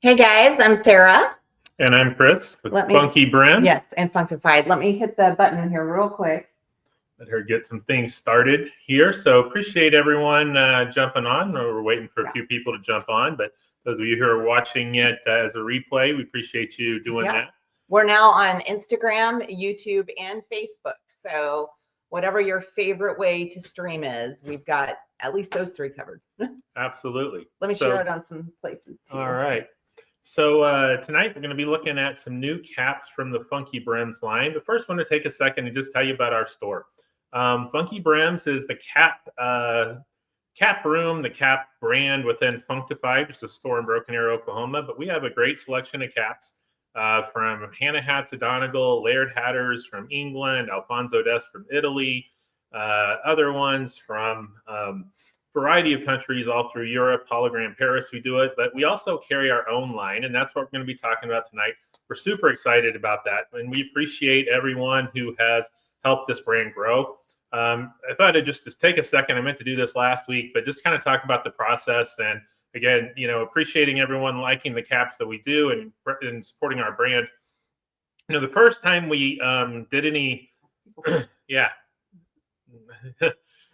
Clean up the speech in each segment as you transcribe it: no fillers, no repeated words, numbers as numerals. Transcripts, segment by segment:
Hey guys, I'm Sarah. And I'm Chris with FunkyBrims. Yes, and Funkified. Let me hit the button here real quick. Let her get some things started here. So appreciate everyone jumping on. We're waiting for a few people to jump on, but those of you who are watching it as a replay, we appreciate you doing that. We're now on Instagram, YouTube, and Facebook. So whatever your favorite way to stream is, we've got at least those three covered. Absolutely. Let me share it on some places too. All right. So tonight we're going to be looking at some new caps from the FunkyBrims line. But first, I want to take a second and just tell you about our store. FunkyBrims is the cap room, the cap brand within Funkified, which is a store in Broken Arrow, Oklahoma. But we have a great selection of caps from Hannah Hats of Donegal, Laird Hatters from England, Alfonso Des from Italy, other ones from variety of countries all through Europe, Hologram Paris, we do it, but we also carry our own line, and that's what we're going to be talking about tonight. We're super excited about that, and we appreciate everyone who has helped this brand grow. I thought I'd just take a second. I meant to do this last week, but just kind of talk about the process, and again, appreciating everyone liking the caps that we do and supporting our brand. The first time we did any,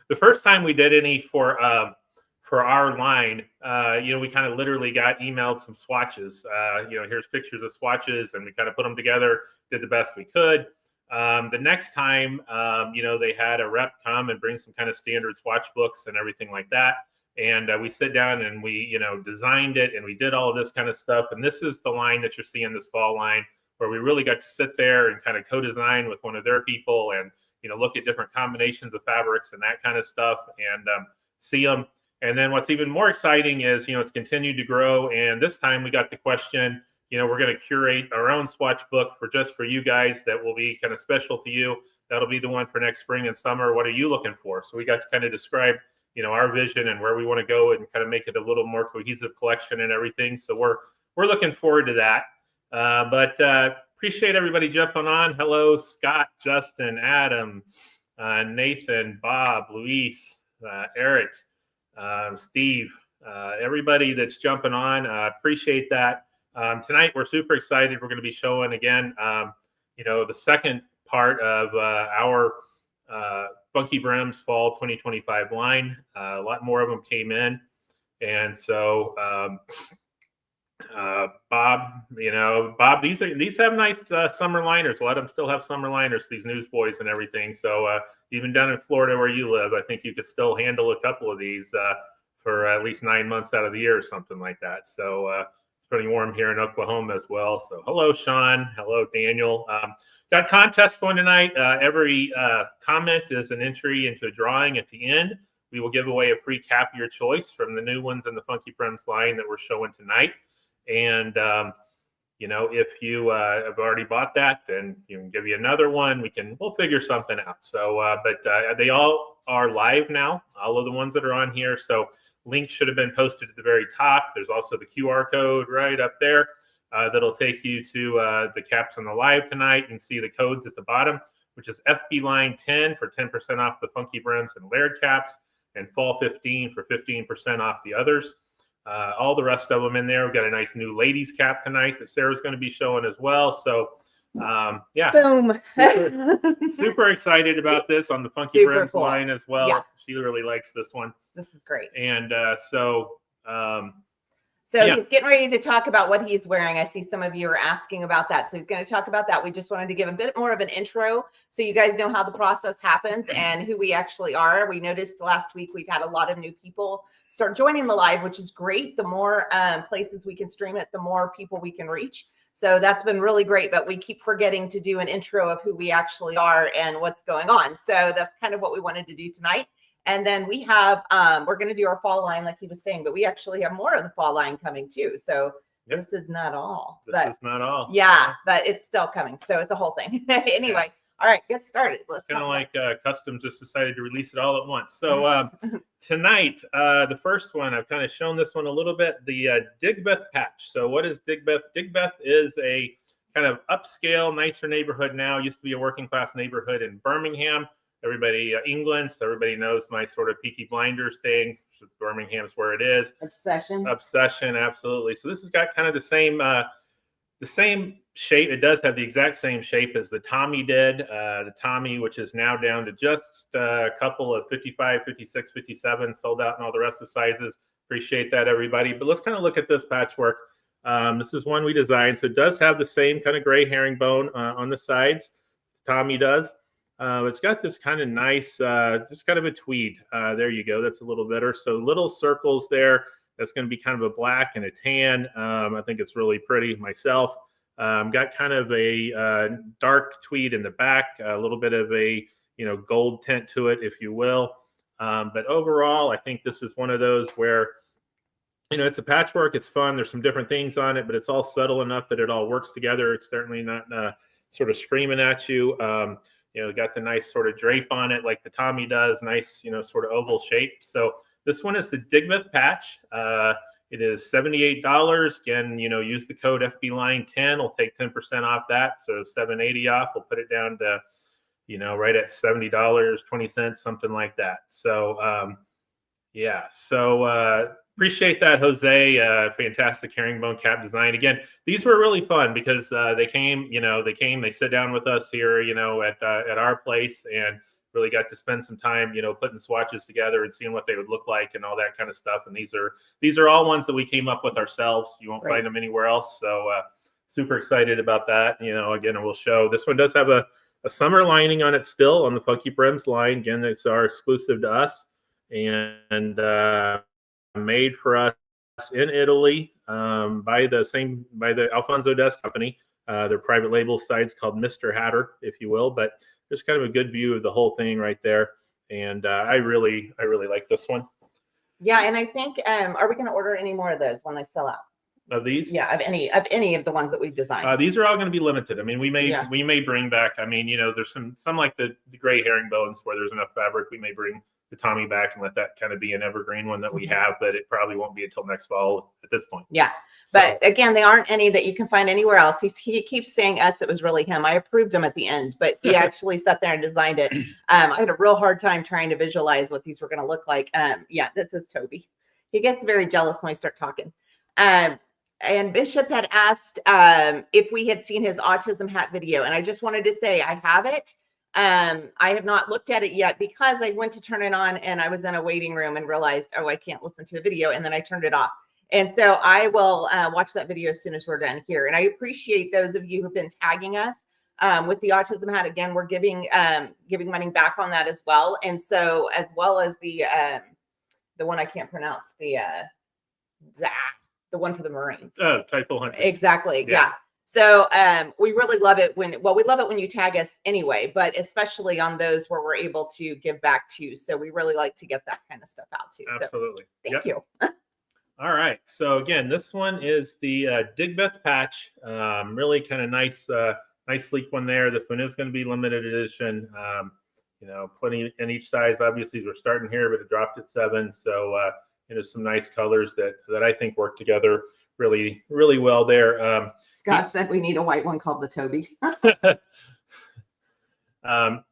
the first time we did any for our line, we kind of literally got emailed some swatches. Here's pictures of swatches, and we kind of put them together, did the best we could. The next time, they had a rep come and bring some kind of standard swatch books and everything like that. And we sit down and we, designed it, and we did all of this kind of stuff. And this is the line that you're seeing, this fall line, where we really got to sit there and kind of co-design with one of their people and look at different combinations of fabrics and that kind of stuff and see them. And then what's even more exciting is, it's continued to grow. And this time we got the question, we're going to curate our own swatch book for you guys that will be kind of special to you. That'll be the one for next spring and summer. What are you looking for? So we got to kind of describe, our vision and where we want to go and kind of make it a little more cohesive collection and everything. So we're looking forward to that. Appreciate everybody jumping on. Hello, Scott, Justin, Adam, Nathan, Bob, Luis, Eric, Steve, everybody that's jumping on. Appreciate that. Tonight, we're super excited. We're going to be showing again, the second part of our FunkyBrims Fall 2025 line. A lot more of them came in. And so, Bob, these have nice summer liners. A lot of them still have summer liners, these Newsboys and everything. So even down in Florida where you live, I think you could still handle a couple of these for at least 9 months out of the year or something like that. So it's pretty warm here in Oklahoma as well. So hello, Sean. Hello, Daniel. Got a contest going tonight. Every comment is an entry into a drawing at the end. We will give away a free cap of your choice from the new ones in the FunkyBrims line that we're showing tonight. And, if you have already bought that, then you can give you another one. We'll figure something out. So, they all are live now, all of the ones that are on here. So links should have been posted at the very top. There's also the QR code right up there that'll take you to the caps on the live tonight. You can see the codes at the bottom, which is FB line 10 for 10% off the FunkyBrims and Laird caps, and Fall 15 for 15% off the others. All the rest of them in there. We've got a nice new ladies cap tonight that Sarah's going to be showing as well. So, boom. super excited about this on the FunkyBrims line as well. Yeah. She really likes this one. This is great. And he's getting ready to talk about what he's wearing. I see some of you are asking about that. So he's going to talk about that. We just wanted to give a bit more of an intro so you guys know how the process happens and who we actually are. We noticed last week we've had a lot of new people start joining the live, which is great. The more places we can stream it, the more people we can reach. So that's been really great, but we keep forgetting to do an intro of who we actually are and what's going on. So that's kind of what we wanted to do tonight. And then we have, we're going to do our fall line like he was saying, but we actually have more of the fall line coming too. So this is not all. This is not all. Yeah, but it's still coming. So it's a whole thing. Anyway, all right, get started. Let's kind of like Custom just decided to release it all at once. So tonight, the first one, I've kind of shown this one a little bit, the Digbeth patch. So what is Digbeth? Digbeth is a kind of upscale, nicer neighborhood now. Used to be a working class neighborhood in Birmingham. everybody, England, so everybody knows my sort of Peaky Blinders thing. Birmingham's where it is. Obsession. Obsession, absolutely. So this has got kind of the same shape. It does have the exact same shape as the Tommy did. The Tommy, which is now down to just a couple of 55, 56, 57, sold out in all the rest of the sizes. Appreciate that, everybody. But let's kind of look at this patchwork. This is one we designed. So it does have the same kind of gray herringbone on the sides. Tommy does. It's got this kind of nice, just kind of a tweed. There you go. That's a little better. So little circles there. That's going to be kind of a black and a tan. I think it's really pretty myself. Got kind of a dark tweed in the back, a little bit of a gold tint to it, if you will. But overall, I think this is one of those where it's a patchwork. It's fun. There's some different things on it, but it's all subtle enough that it all works together. It's certainly not sort of screaming at you. Got the nice sort of drape on it like the Tommy does. Nice, sort of oval shape. So this one is the Digmouth patch. It is $78. Again, use the code FBLine10. We'll take 10% off that. So $7.80 off. We'll put it down to, right at $70.20, something like that. So, yeah. So appreciate that, Jose. Fantastic herringbone cap design. Again, these were really fun because they came. They sit down with us here, at our place, and really got to spend some time, putting swatches together and seeing what they would look like and all that kind of stuff. And these are all ones that we came up with ourselves. You won't find them anywhere else. So super excited about that. Again, we'll show this one does have a summer lining on it still on the FunkyBrims line. Again, it's our exclusive to us and made for us in Italy by the Alfonso Dest company. Their private label site's called Mr. Hatter, if you will, but there's kind of a good view of the whole thing right there. And I really like this one. Yeah. And I think, are we going to order any more of those when they sell out? Of these? Yeah. Of any of the ones that we've designed. These are all going to be limited. I mean, we may bring back, there's some like the gray herringbones where there's enough fabric. We may bring the Tommy back and let that kind of be an evergreen one that we have, but it probably won't be until next fall at this point. Yeah. But again, they aren't any that you can find anywhere else. He keeps saying us. It was really him. I approved him at the end, but he actually sat there and designed it. I had a real hard time trying to visualize what these were going to look like. Yeah, this is Toby. He gets very jealous when I start talking. And Bishop had asked if we had seen his autism hat video. And I just wanted to say I have it. I have not looked at it yet because I went to turn it on and I was in a waiting room and realized, oh, I can't listen to a video. And then I turned it off. And so I will watch that video as soon as we're done here. And I appreciate those of you who've been tagging us with the autism hat. Again, we're giving money back on that as well. And so as well as the one I can't pronounce, the one for the Marines. Oh, Type 400. Exactly. Yeah. So we really love it we love it when you tag us anyway, but especially on those where we're able to give back to. So we really like to get that kind of stuff out too. Absolutely. So, thank you. All right. So again, this one is the Digmouth patch. Really kind of nice sleek one there. This one is going to be limited edition. Plenty in each size. Obviously, we're starting here, but it dropped at 7. So some nice colors that I think work together really, really well there. Scott said we need a white one called the Toby.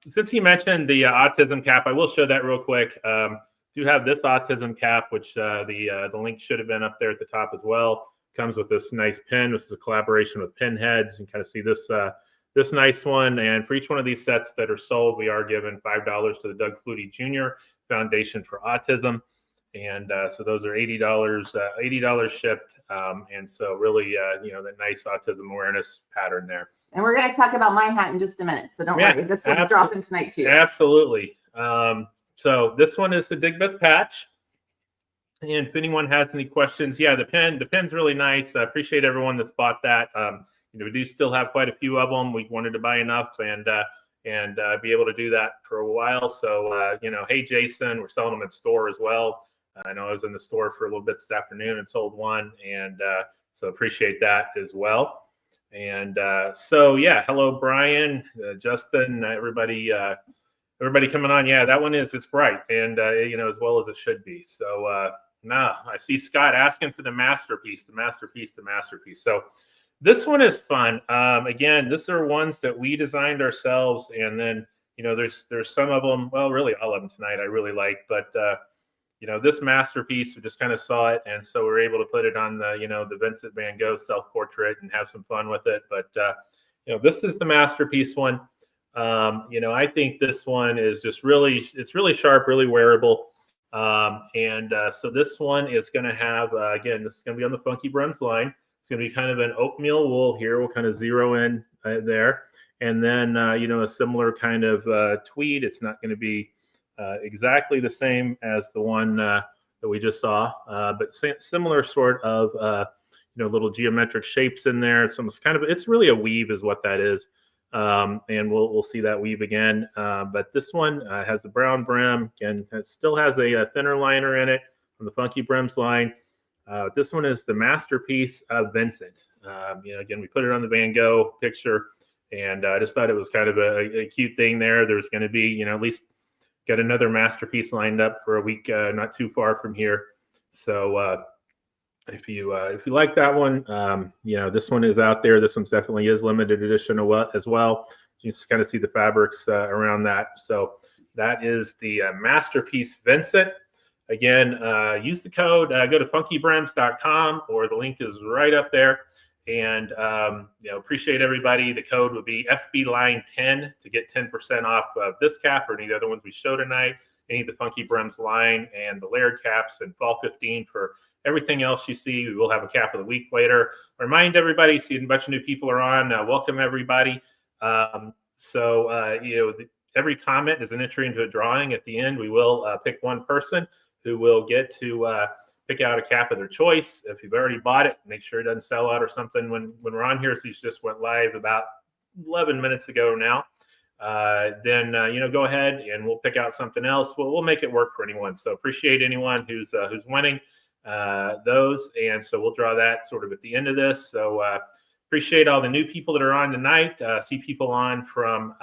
Since he mentioned the autism cap, I will show that real quick. Do have this autism cap, which the link should have been up there at the top as well. Comes with this nice pin. This is a collaboration with Pinheads. You can kind of see this nice one. And for each one of these sets that are sold, we are giving $5 to the Doug Flutie Jr. Foundation for Autism. And so those are $80 shipped. And so really, that nice autism awareness pattern there. And we're going to talk about my hat in just a minute. So don't worry. This one's dropping tonight too. Absolutely. So this one is the Digmouth patch. And if anyone has any questions, the pin's really nice. I appreciate everyone that's bought that. We do still have quite a few of them. We wanted to buy enough and be able to do that for a while. So, hey, Jason, we're selling them in store as well. I know I was in the store for a little bit this afternoon and sold one. And so appreciate that as well. And hello, Brian, Justin, everybody coming on. Yeah, that one it's bright and, as well as it should be. So I see Scott asking for the masterpiece. So this one is fun. Again, these are ones that we designed ourselves and then there's some of them, well, really all of them tonight I really like, but this masterpiece, we just kind of saw it, and so we were able to put it on the Vincent Van Gogh self-portrait and have some fun with it. But this is the masterpiece one. I think this one is just it's really sharp, really wearable. So this one is going to have, again, this is going to be on the FunkyBrims line. It's going to be kind of an oatmeal wool here. We'll kind of zero in there. And then, a similar kind of tweed. It's not going to be exactly the same as the one that we just saw, but similar sort of, little geometric shapes in there. It's almost it's really a weave is what that is. And we'll see that weave again. But this one has the brown brim. Again, it still has a thinner liner in it from the FunkyBrims line. This one is the masterpiece of Vincent. Again, we put it on the Van Gogh picture, and I just thought it was kind of a cute thing there. There's going to be, at least got another masterpiece lined up for a week not too far from here. So if you like that one, this one is out there. This one's definitely is limited edition as well. You can kind of see the fabrics around that. So that is the masterpiece Vincent. Again, use the code, go to funkybrims.com, or the link is right up there. And, appreciate everybody. The code would be FBLine10 to get 10% off of this cap or any of the other ones we show tonight, any of the FunkyBrims line, and the layered caps, and fall 15 for everything else you see. We will have a cap of the week later. Remind everybody, see a bunch of new people are on. Welcome everybody. Every comment is an entry into a drawing. At the end, we will pick one person who will get to pick out a cap of their choice. If you've already bought it, make sure it doesn't sell out or something when we're on here. So these just went live about 11 minutes ago now. Then go ahead and we'll pick out something else. We'll make it work for anyone. So appreciate anyone who's winning those. And so we'll draw that sort of at the end of this. So appreciate all the new people that are on tonight. See people on from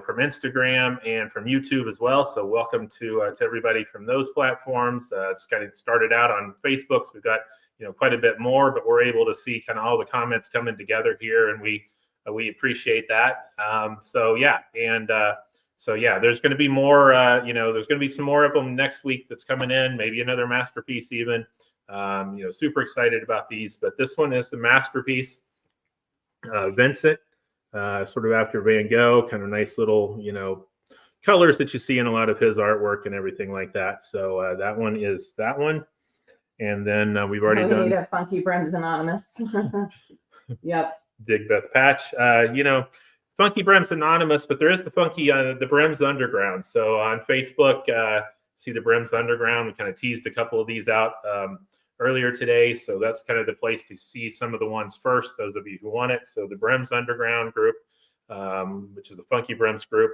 from Instagram and from YouTube as well. So welcome to everybody from those platforms. It's kind of started out on Facebook. So we've got, quite a bit more, but we're able to see kind of all the comments coming together here, and we appreciate that. There's going to be more, there's going to be some more of them next week that's coming in, maybe another masterpiece even. Super excited about these, but this one is the masterpiece, Vincent. Sort of after Van Gogh, kind of nice little, colors that you see in a lot of his artwork and everything like that. So that one is that one. And then we've already done. We need a FunkyBrims Anonymous. Yep. Dig Beth Patch. FunkyBrims Anonymous, but there is the Brims Underground. So on Facebook, see the Brims Underground. We kind of teased a couple of these out earlier today, so that's kind of the place to see some of the ones first, those of you who want it. So the Brims Underground group, which is a FunkyBrims group,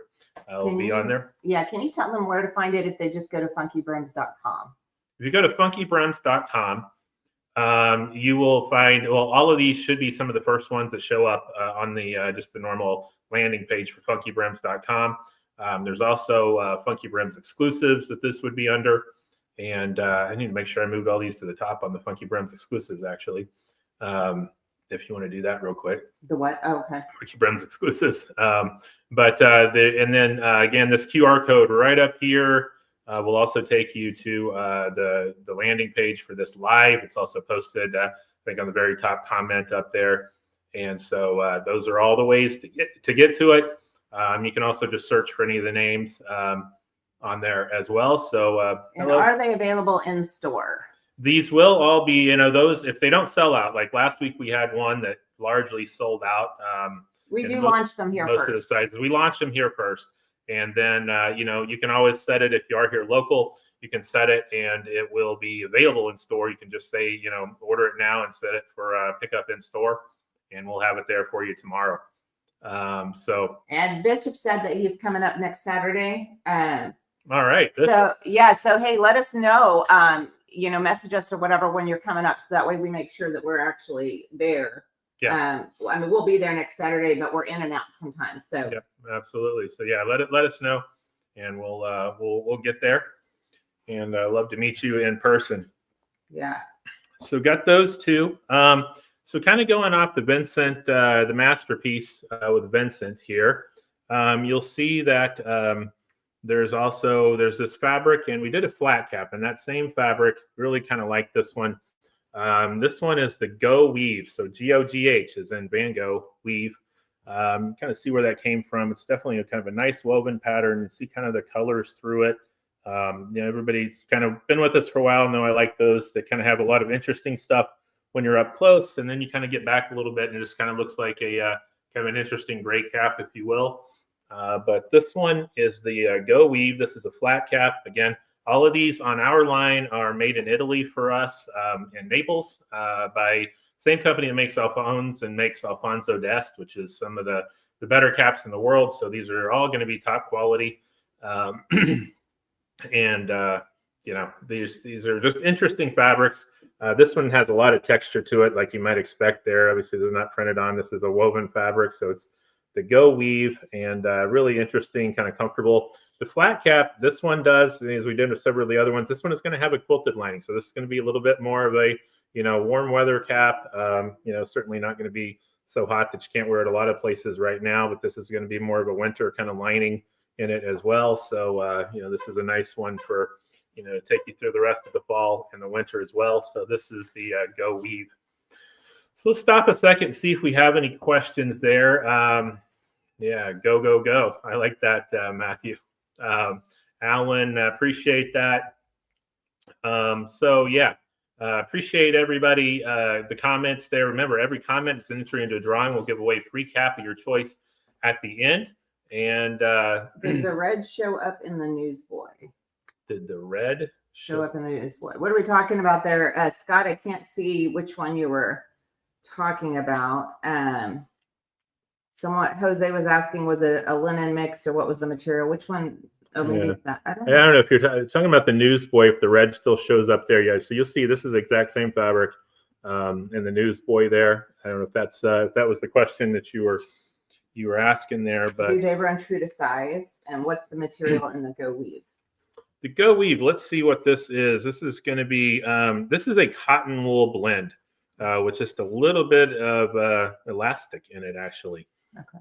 will be on there. Yeah, can you tell them where to find it if they just go to funkybrims.com? If you go to funkybrims.com, you will find, all of these should be some of the first ones that show up on the just the normal landing page for funkybrims.com. There's also FunkyBrims exclusives that this would be under. And I need to make sure I moved all these to the top on the FunkyBrims exclusives, actually. If you want to do that real quick. The what? Oh, okay. FunkyBrims exclusives. Again, this QR code right up here will also take you to the landing page for this live. It's also posted, I think, on the very top comment up there. And so those are all the ways to get to it. You can also just search for any of the names on there as well. So and are they available in store? These will all be, those, if they don't sell out, like last week we had one that largely sold out. We do launch them here most first. Of the sizes. We launch them here first. And then, you can always set it if you are here local, you can set it and it will be available in store. You can just say, order it now and set it for pickup in store, and we'll have it there for you tomorrow. And Bishop said that he's coming up next Saturday. All right. So hey, let us know, message us or whatever when you're coming up, so that way we make sure that we're actually there. Yeah. We'll be there next Saturday, but we're in and out sometimes. So yeah, absolutely. So yeah, let us know, and we'll get there, and I love to meet you in person. Yeah. So got those two. So kind of going off the Vincent, the masterpiece with Vincent here. you'll see that there's this fabric, and we did a flat cap, and that same fabric, really kind of like this one. This one is the Go Weave, so G-O-G-H is in Van Gogh weave. Kind of see where that came from. It's definitely a kind of a nice woven pattern. You see kind of the colors through it. Everybody's kind of been with us for a while and know I like those that kind of have a lot of interesting stuff when you're up close, and then you kind of get back a little bit and it just kind of looks like a kind of an interesting gray cap, if you will. But this one is the Go Weave. This is a flat cap. Again, all of these on our line are made in Italy for us in Naples by same company that makes Alphonse and makes Alfonso d'Este, which is some of the better caps in the world. So these are all going to be top quality. And these are just interesting fabrics. This one has a lot of texture to it, like you might expect there. Obviously, they're not printed on. This is a woven fabric, so it's the Go Weave, and really interesting, kind of comfortable. The flat cap, this one does, as we did with several of the other ones, this one is going to have a quilted lining. So this is going to be a little bit more of a, warm weather cap. Certainly not going to be so hot that you can't wear it a lot of places right now, but this is going to be more of a winter kind of lining in it as well. So, this is a nice one for, to take you through the rest of the fall and the winter as well. So this is the Go Weave. So let's stop a second and see if we have any questions there. Go, go, go. I like that, Matthew. Alan, appreciate that. Appreciate everybody, the comments there. Remember, every comment is an entry into a drawing. We'll give away a free cap of your choice at the end. And did the red show up in the Newsboy? Did the red show up in the Newsboy? What are we talking about there? Scott, I can't see which one you were talking about. Somewhat Jose was asking, was it a linen mix or what was the material? Which one? Oh, maybe that. I don't know if you're talking about the Newsboy, if the red still shows up there. Yeah, so you'll see this is the exact same fabric in the Newsboy there. I don't know if that's if that was the question that you were asking there, but do they run true to size? And what's the material in the Go Weave? The Go Weave, let's see what this is. This is going to be, this is a cotton wool blend with just a little bit of elastic in it, actually. Okay.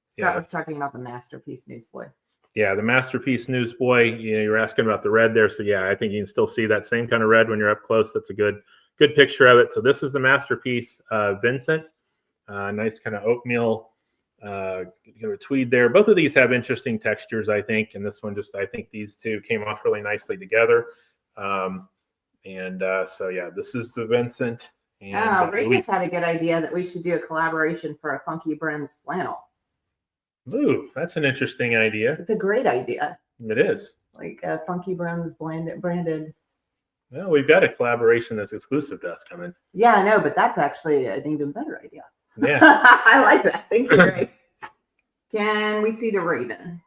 Scott was talking about the Masterpiece Newsboy. Yeah, the Masterpiece Newsboy. You're asking about the red there. So yeah, I think you can still see that same kind of red when you're up close. That's a good picture of it. So this is the Masterpiece Vincent. Nice kind of oatmeal tweed there. Both of these have interesting textures, I think. And this one I think these two came off really nicely together. This is the Vincent. Ray just had a good idea that we should do a collaboration for a FunkyBrims flannel. Ooh, that's an interesting idea. It's a great idea. It is. Like FunkyBrims branded. Well, we've got a collaboration that's exclusive to us coming. Yeah, I know, but that's actually an even better idea. Yeah. I like that. Thank you, Ray. Can we see the Raven?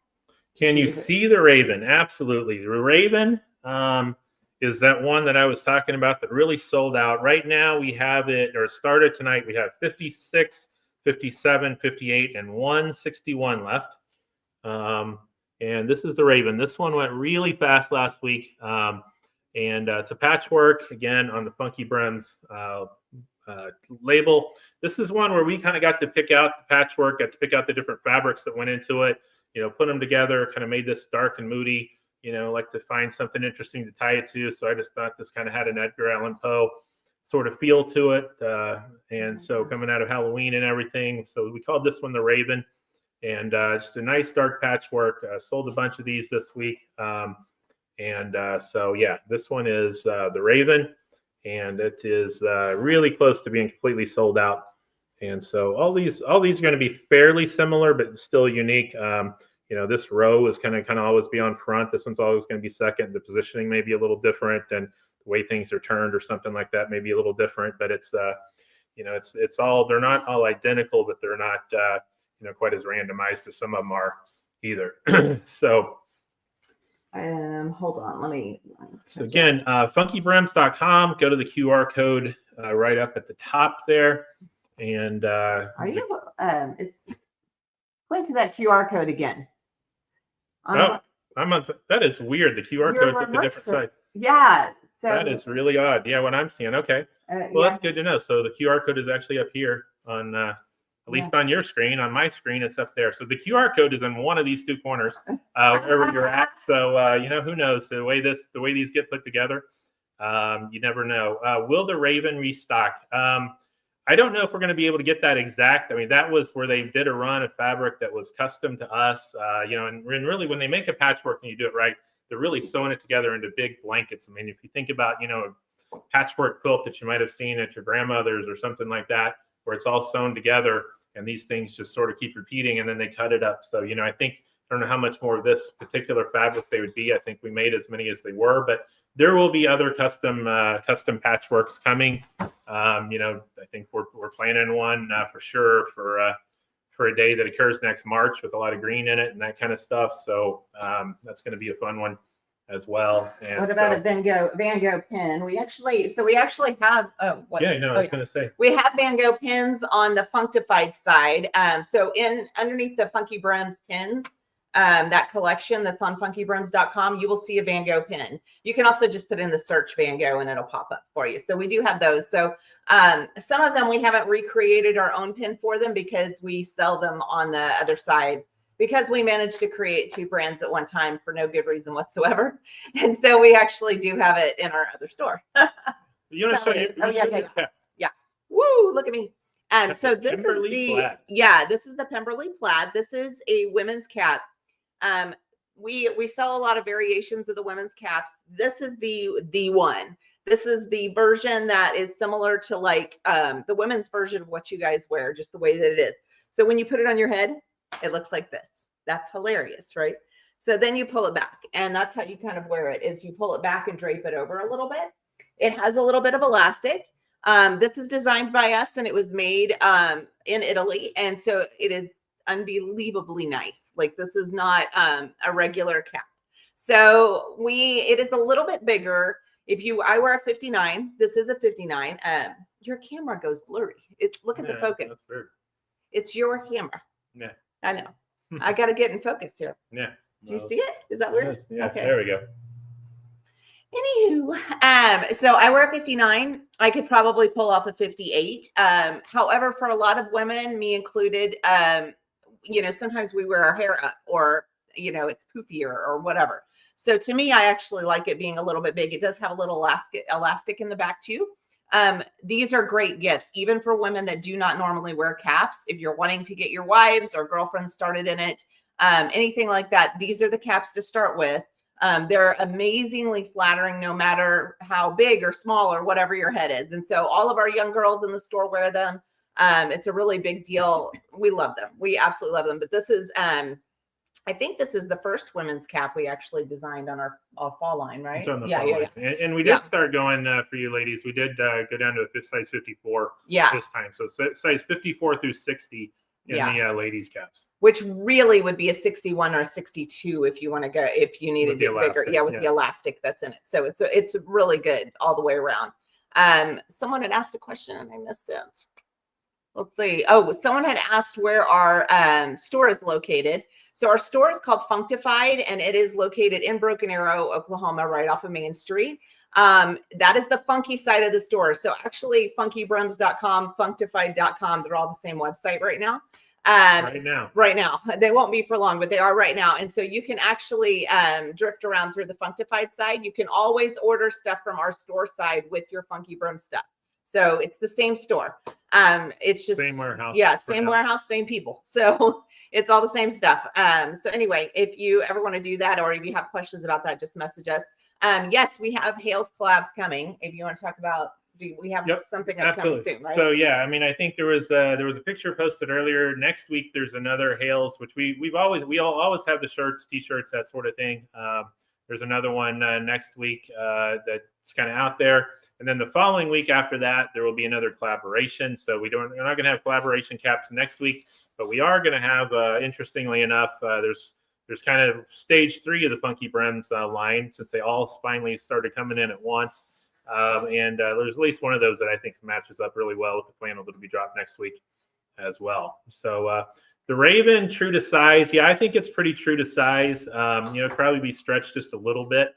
Can you see the Raven? Absolutely. The Raven is that one that I was talking about that really sold out. Right now we have it, or started tonight, we have 56, 57, 58, and 161 left. And this is the Raven. This one went really fast last week. It's a patchwork, again, on the FunkyBrims label. This is one where we kind of got to pick out the patchwork, got to pick out the different fabrics that went into it, put them together, kind of made this dark and moody, like to find something interesting to tie it to. So I just thought this kind of had an Edgar Allan Poe sort of feel to it. And so coming out of Halloween and everything. So we called this one the Raven, and just a nice dark patchwork. Sold a bunch of these this week. This one is the Raven, and it is really close to being completely sold out. And so all these are going to be fairly similar, but still unique. This row is kind of always be on front. This one's always going to be second. The positioning may be a little different, and the way things are turned or something like that may be a little different. But it's it's all, they're not all identical, but they're not quite as randomized as some of them are either. So. Hold on, let me. So again, funkybrims.com. Go to the QR code right up at the top there, and are you? It's point to that QR code again. I'm on. That is weird. The QR code's at the different side. Yeah. So that is really odd. Yeah, what I'm seeing. Okay. Well, that's good to know. So the QR code is actually up here on At least on your screen. On my screen, it's up there. So the QR code is in one of these two corners, wherever you're at. So you know, who knows the way these get put together. You never know. Will the Raven restock? I don't know if we're going to be able to get that exact. I mean, that was where they did a run of fabric that was custom to us. You know, and really, when they make a patchwork and you do it right, they're really sewing it together into big blankets. I mean, if you think about, you know, a patchwork quilt that you might have seen at your grandmother's or something like that, where it's all sewn together and these things just sort of keep repeating and then they cut it up. So, you know, I don't know how much more of this particular fabric they would be. I think we made as many as they were, but there will be other custom patchworks coming. You know, I think we're planning one for sure for a day that occurs next March with a lot of green in it and that kind of stuff. So that's going to be a fun one as well. And what about a Van Gogh pin? We actually have. Yeah, no, I was going to say we have Van Gogh pins on the Funkified side. So underneath the FunkyBrims pins, that collection that's on FunkyBrims.com, you will see a Van Gogh pin. You can also just put in the search Van Gogh and it'll pop up for you. So we do have those. So some of them we haven't recreated our own pin for them because we sell them on the other side, because we managed to create two brands at one time for no good reason whatsoever. And so we actually do have it in our other store. You want to show you? Yeah. Woo, look at me. So this Pemberley is plaid. this is the Pemberley plaid. This is a women's cap. We sell a lot of variations of the women's caps. This is the one. This is the version that is similar to like the women's version of what you guys wear, just the way that it is. So when you put it on your head, it looks like this. That's hilarious, right? So then you pull it back, and that's how you kind of wear it, is you pull it back and drape it over a little bit. It has a little bit of elastic. This is designed by us, and it was made in Italy, and so it is unbelievably nice. Like, this is not a regular cap. So it is a little bit bigger. I wear a 59. This is a 59. Your camera goes blurry. Look at the focus. It's your camera. Yeah. I know. I got to get in focus here. Yeah. Do you see it? Is that weird? Yeah. Okay. There we go. Anywho, so I wear a 59. I could probably pull off a 58. However, for a lot of women, me included, you know, sometimes we wear our hair up, or, you know, it's poofier or whatever. So to me, I actually like it being a little bit big. It does have a little elastic in the back too. These are great gifts, even for women that do not normally wear caps. If you're wanting to get your wives or girlfriends started in it, anything like that, these are the caps to start with. They're amazingly flattering, no matter how big or small or whatever your head is. And so all of our young girls in the store wear them. It's a really big deal. We love them. We absolutely love them. But this is, I think this is the first women's cap we actually designed on our fall line, right? It's on the fall line. And we did start going for you ladies. We did go down to a size 54 this time. So size 54 through 60 in the ladies caps. Which really would be a 61 or a 62 if you want to go, if you need to get bigger. Yeah, with the elastic that's in it. So it's really good all the way around. Someone had asked a question and I missed it. Let's see. Oh, someone had asked where our store is located. So our store is called Funkified, and it is located in Broken Arrow, Oklahoma, right off of Main Street. That is the funky side of the store. So actually, FunkyBrims.com, Funkified.com, they're all the same website right now. Right now. They won't be for long, but they are right now. And so you can actually drift around through the Funkified side. You can always order stuff from our store side with your FunkyBrims stuff. So it's the same store. It's just same warehouse. Yeah, same warehouse, same people. So it's all the same stuff. So anyway, if you ever want to do that, or if you have questions about that, just message us. Yes, we have Hales collabs coming. If you want to talk about, we have something upcoming soon, right? So yeah, I mean, I think there was a picture posted earlier. Next week there's another Hales, which we always have the shirts, t-shirts, that sort of thing. There's another one next week that's kind of out there. And then the following week after that, there will be another collaboration. So we're not going to have collaboration caps next week, but we are going to have, interestingly enough, there's kind of stage 3 of the FunkyBrims line, since they all finally started coming in at once. And there's at least one of those that I think matches up really well with the flannel that will be dropped next week as well. So the Raven, true to size. Yeah, I think it's pretty true to size. Probably be stretched just a little bit.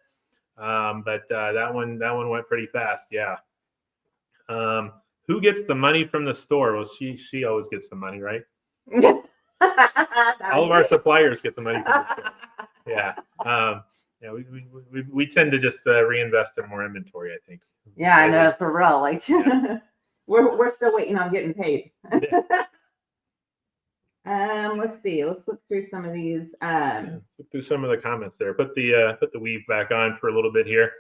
But that one went pretty fast. Yeah. Who gets the money from the store? Well, she always gets the money, right? All of our suppliers get the money from the store. Yeah. Yeah, we tend to just reinvest in more inventory, I think. Yeah, I know, for real. Like, yeah. we're still waiting on getting paid. Let's see. Let's look through some of these. Look through some of the comments there. Put the weave back on for a little bit here.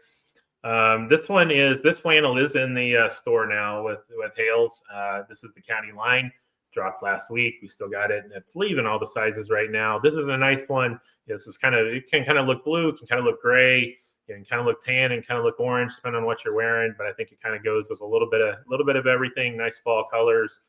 This flannel is in the store now with Hales. This is the county line. Dropped last week. We still got it, I believe, in all the sizes right now. This is a nice one. This is it can kind of look blue, it can kind of look gray, it can kind of look tan, and kind of look orange, depending on what you're wearing. But I think it kind of goes with a little bit of everything. Nice fall colors.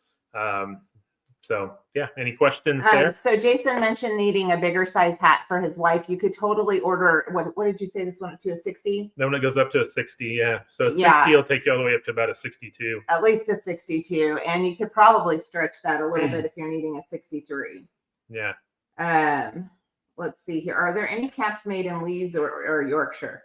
So yeah, any questions there? So Jason mentioned needing a bigger size hat for his wife. You could totally order, what did you say this went up to, a 60? Then when it goes up to a 60, yeah. So 60 will take you all the way up to about a 62. At least a 62. And you could probably stretch that a little bit if you're needing a 63. Yeah. Let's see here. Are there any caps made in Leeds or Yorkshire?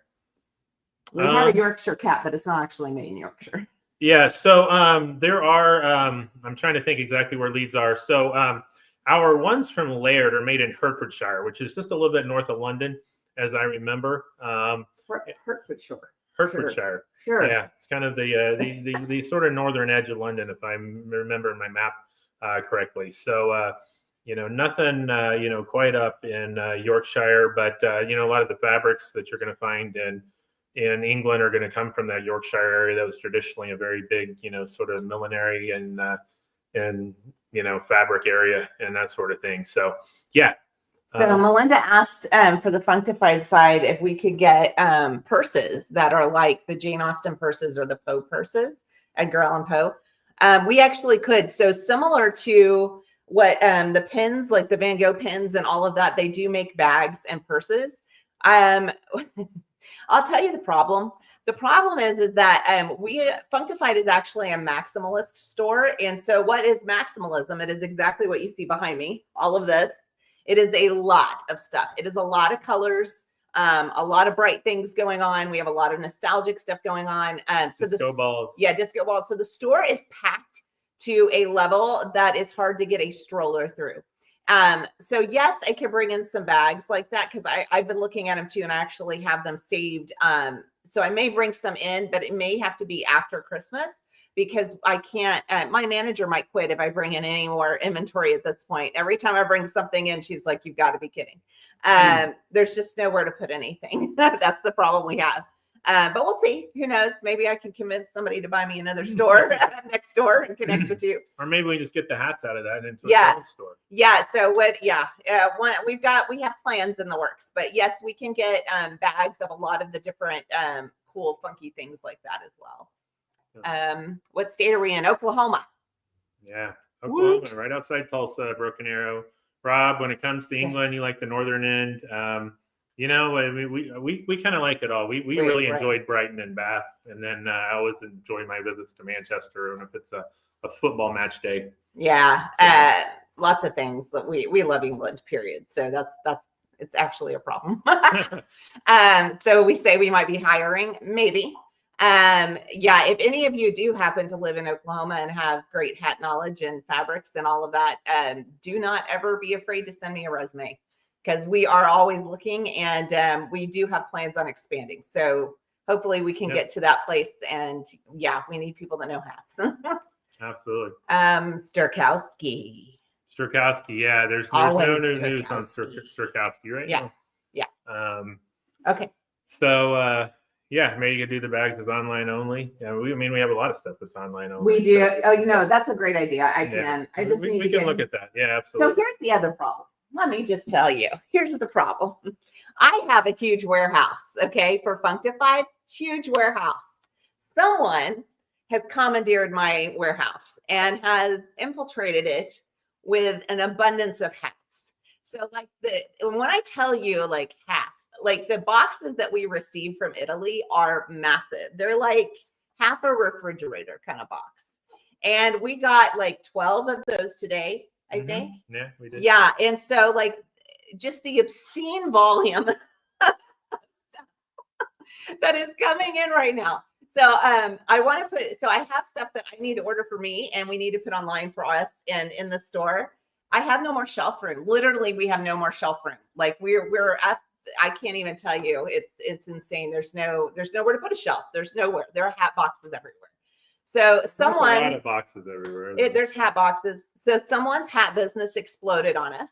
We have a Yorkshire cap, but it's not actually made in Yorkshire. Yeah, so there are, I'm trying to think exactly where Leeds are. So our ones from Laird are made in Hertfordshire, which is just a little bit north of London, as I remember. Hertfordshire. Sure. Yeah, it's kind of the sort of northern edge of London, if I'm remembering my map correctly. So, nothing, quite up in Yorkshire, but, a lot of the fabrics that you're going to find in England are going to come from that Yorkshire area. That was traditionally a very big, sort of millinery and fabric area and that sort of thing. So, yeah. So Melinda asked for the Funkified side if we could get purses that are like the Jane Austen purses or the Poe purses, Edgar Allan Poe. We actually could. So similar to what the pins, like the Van Gogh pins and all of that, they do make bags and purses. I'll tell you the problem. The problem is that Funkified is actually a maximalist store. And so what is maximalism? It is exactly what you see behind me, all of this. It is a lot of stuff. It is a lot of colors, a lot of bright things going on. We have a lot of nostalgic stuff going on. Disco balls. Yeah, disco balls. So the store is packed to a level that is hard to get a stroller through. So yes, I can bring in some bags like that because I've been looking at them too, and I actually have them saved. So I may bring some in, but it may have to be after Christmas because I can't, my manager might quit if I bring in any more inventory at this point. Every time I bring something in, she's like, you've got to be kidding. There's just nowhere to put anything. That's the problem we have. But we'll see. Who knows? Maybe I can convince somebody to buy me another store next door and connect the two. Or maybe we just get the hats out of that into a store. Yeah. So we have plans in the works. But yes, we can get bags of a lot of the different cool, funky things like that as well. What state are we in? Oklahoma. Yeah, Oklahoma, right outside Tulsa, Broken Arrow. Rob, when it comes to England, you like the northern end. We kind of like it all. We really enjoyed Brighton and Bath, and then I always enjoy my visits to Manchester, and if it's a football match day. Yeah, lots of things that we love England. Period. So that's it's actually a problem. So we say we might be hiring, maybe. If any of you do happen to live in Oklahoma and have great hat knowledge and fabrics and all of that, do not ever be afraid to send me a resume. Because we are always looking, and we do have plans on expanding. So hopefully we can get to that place. And we need people that know hats. Absolutely. Sturkowski. Yeah, there's no new news on Sturkowski, right? Yeah. Okay. So maybe you could do the bags as online only. Yeah, we have a lot of stuff that's online only. We do. So. That's a great idea. I can. I just need to we can look at that. Yeah, absolutely. So here's the other problem. Let me just tell you, here's the problem. I have a huge warehouse, okay, for Funkified, huge warehouse. Someone has commandeered my warehouse and has infiltrated it with an abundance of hats. So when I tell you like hats, like the boxes that we receive from Italy are massive. They're like half a refrigerator kind of box. And we got like 12 of those today. I think. Yeah, we did. Yeah. And so just the obscene volume of stuff that is coming in right now. So I want to put, so I have stuff that I need to order for me and we need to put online for us and in the store. I have no more shelf room. Literally, we have no more shelf room. Like we're at, I can't even tell you. It's insane. There's nowhere to put a shelf. There's nowhere. There are hat boxes everywhere. So There's a lot of boxes everywhere. there's hat boxes. So someone's hat business exploded on us.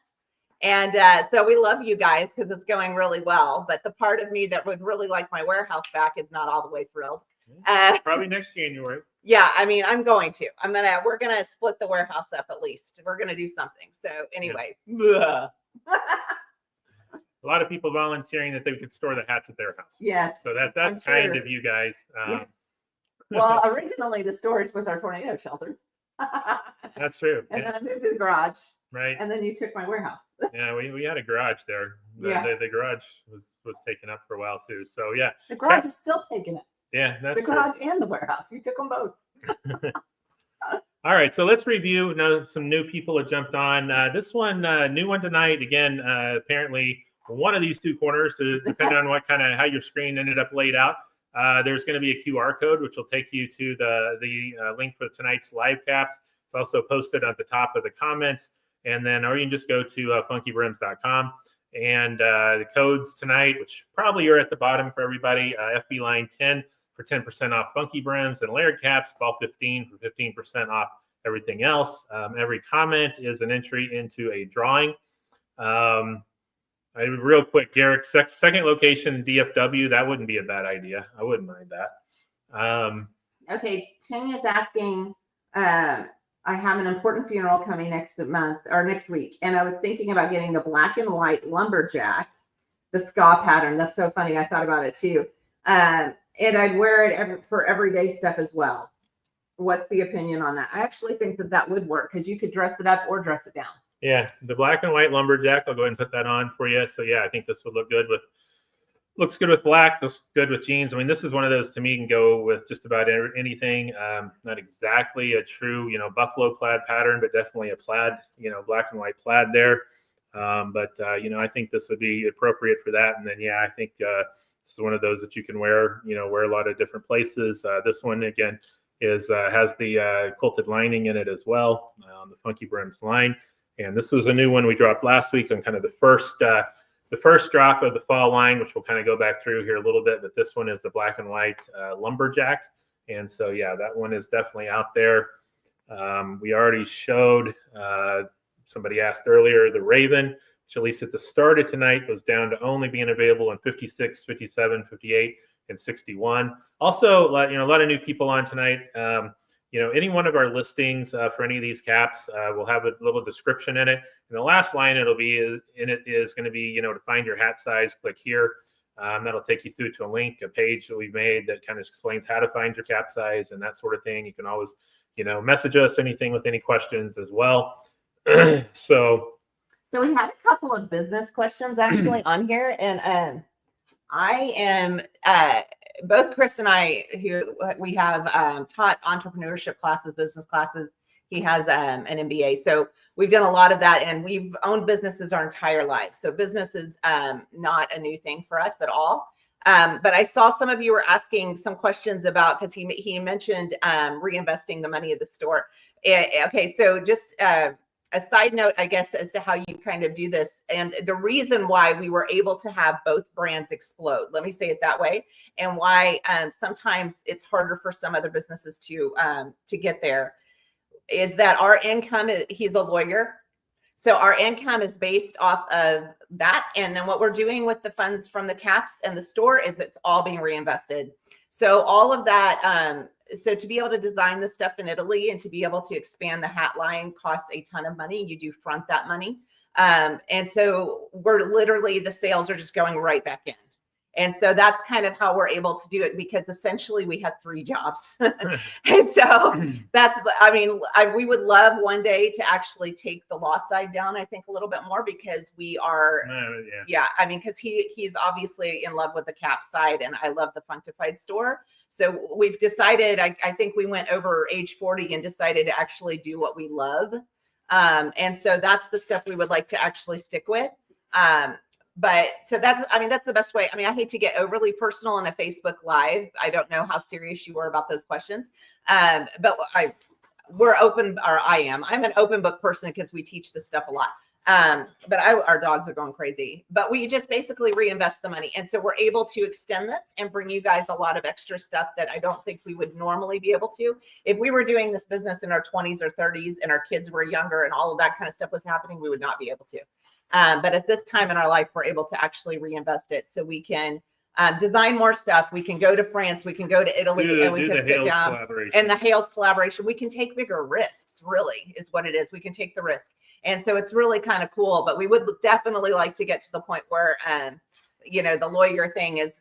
And so we love you guys because it's going really well. But the part of me that would really like my warehouse back is not all the way thrilled. Probably next January. Yeah, I mean, we're gonna split the warehouse up at least. We're gonna do something. So anyway. Yeah. A lot of people volunteering that they could store the hats at their house. Yes. So that's kind of you guys. Yeah. Well, originally the storage was our tornado shelter. That's true. And then I moved to the garage. Right. And then you took my warehouse. Yeah, we had a garage there. The garage was taken up for a while too. So yeah. The garage is still taking it. Yeah, that's the garage and the warehouse. You took them both. All right, so let's review. Now, some new people have jumped on. This one, new one tonight. Again, apparently one of these two corners, depending on what how your screen ended up laid out. There's going to be a QR code, which will take you to the link for tonight's live caps. It's also posted at the top of the comments. And then, or you can just go to FunkyBrims.com. And the codes tonight, which probably are at the bottom for everybody, FB line 10 for 10% off Funky Brims, and layered caps, ball 15 for 15% off everything else. Every comment is an entry into a drawing. Real quick, Garrick, second location, DFW, that wouldn't be a bad idea. I wouldn't mind that. Okay, Tanya's asking, I have an important funeral coming next month or next week, and I was thinking about getting the black and white lumberjack, the ska pattern. That's so funny. I thought about it too. And I'd wear it for everyday stuff as well. What's the opinion on that? I actually think that would work because you could dress it up or dress it down. Yeah, the black and white lumberjack. I'll go ahead and put that on for you. So yeah, I think this would look good looks good with black. Looks good with jeans. I mean, this is one of those, to me, you can go with just about anything. Not exactly a true, buffalo plaid pattern, but definitely a plaid, black and white plaid there. I think this would be appropriate for that. And then, yeah, I think this is one of those that you can wear a lot of different places. This one, again, has the quilted lining in it as well on the Funky Brims line. And this was a new one we dropped last week on kind of the first drop of the fall line, which we'll kind of go back through here a little bit. But this one is the black and white lumberjack. And so, yeah, that one is definitely out there. We already showed, somebody asked earlier, the Raven, which at least at the start of tonight was down to only being available in 56, 57, 58, and 61. Also, a lot of new people on tonight. Any one of our listings for any of these caps will have a little description in it. And the last line is going to be, to find your hat size, click here. That'll take you through to a link, a page that we've made that kind of explains how to find your cap size and that sort of thing. You can always, message us anything with any questions as well. So we had a couple of business questions actually on here, and I am both Chris and I, who we have taught entrepreneurship classes, business classes. He has an MBA, so we've done a lot of that, and we've owned businesses our entire lives. So business is not a new thing for us at all. But I saw some of you were asking some questions about, because he mentioned reinvesting the money of the store. Okay, so just a side note, I guess, as to how you kind of do this, and the reason why we were able to have both brands explode. Let me say it that way, and why sometimes it's harder for some other businesses to get there, is that our income. He's a lawyer, so our income is based off of that, and then what we're doing with the funds from the caps and the store is it's all being reinvested. So all of that. So to be able to design this stuff in Italy and to be able to expand the hat line costs a ton of money. You do front that money. And so we're literally, the sales are just going right back in. And so that's kind of how we're able to do it, because essentially we have 3 jobs. And so we would love one day to actually take the loss side down, I think, a little bit more, because we are, because he's obviously in love with the cap side, and I love the Funkified store. So we've decided, I think we went over age 40 and decided to actually do what we love. And so that's the stuff we would like to actually stick with. but so that's, I mean, that's the best way. I mean, I hate to get overly personal in a Facebook Live. I don't know how serious you were about those questions. But we're open, or I am. I'm an open book person because we teach this stuff a lot. But our dogs are going crazy. But we just basically reinvest the money. And so we're able to extend this and bring you guys a lot of extra stuff that I don't think we would normally be able to. If we were doing this business in our 20s or 30s and our kids were younger and all of that kind of stuff was happening, we would not be able to. But at this time in our life, we're able to actually reinvest it so we can design more stuff. We can go to France, we can go to Italy, and we can sit down. And the Hales collaboration, we can take bigger risks, really, is what it is. We can take the risk. And so it's really kind of cool, but we would definitely like to get to the point where, you know, the lawyer thing is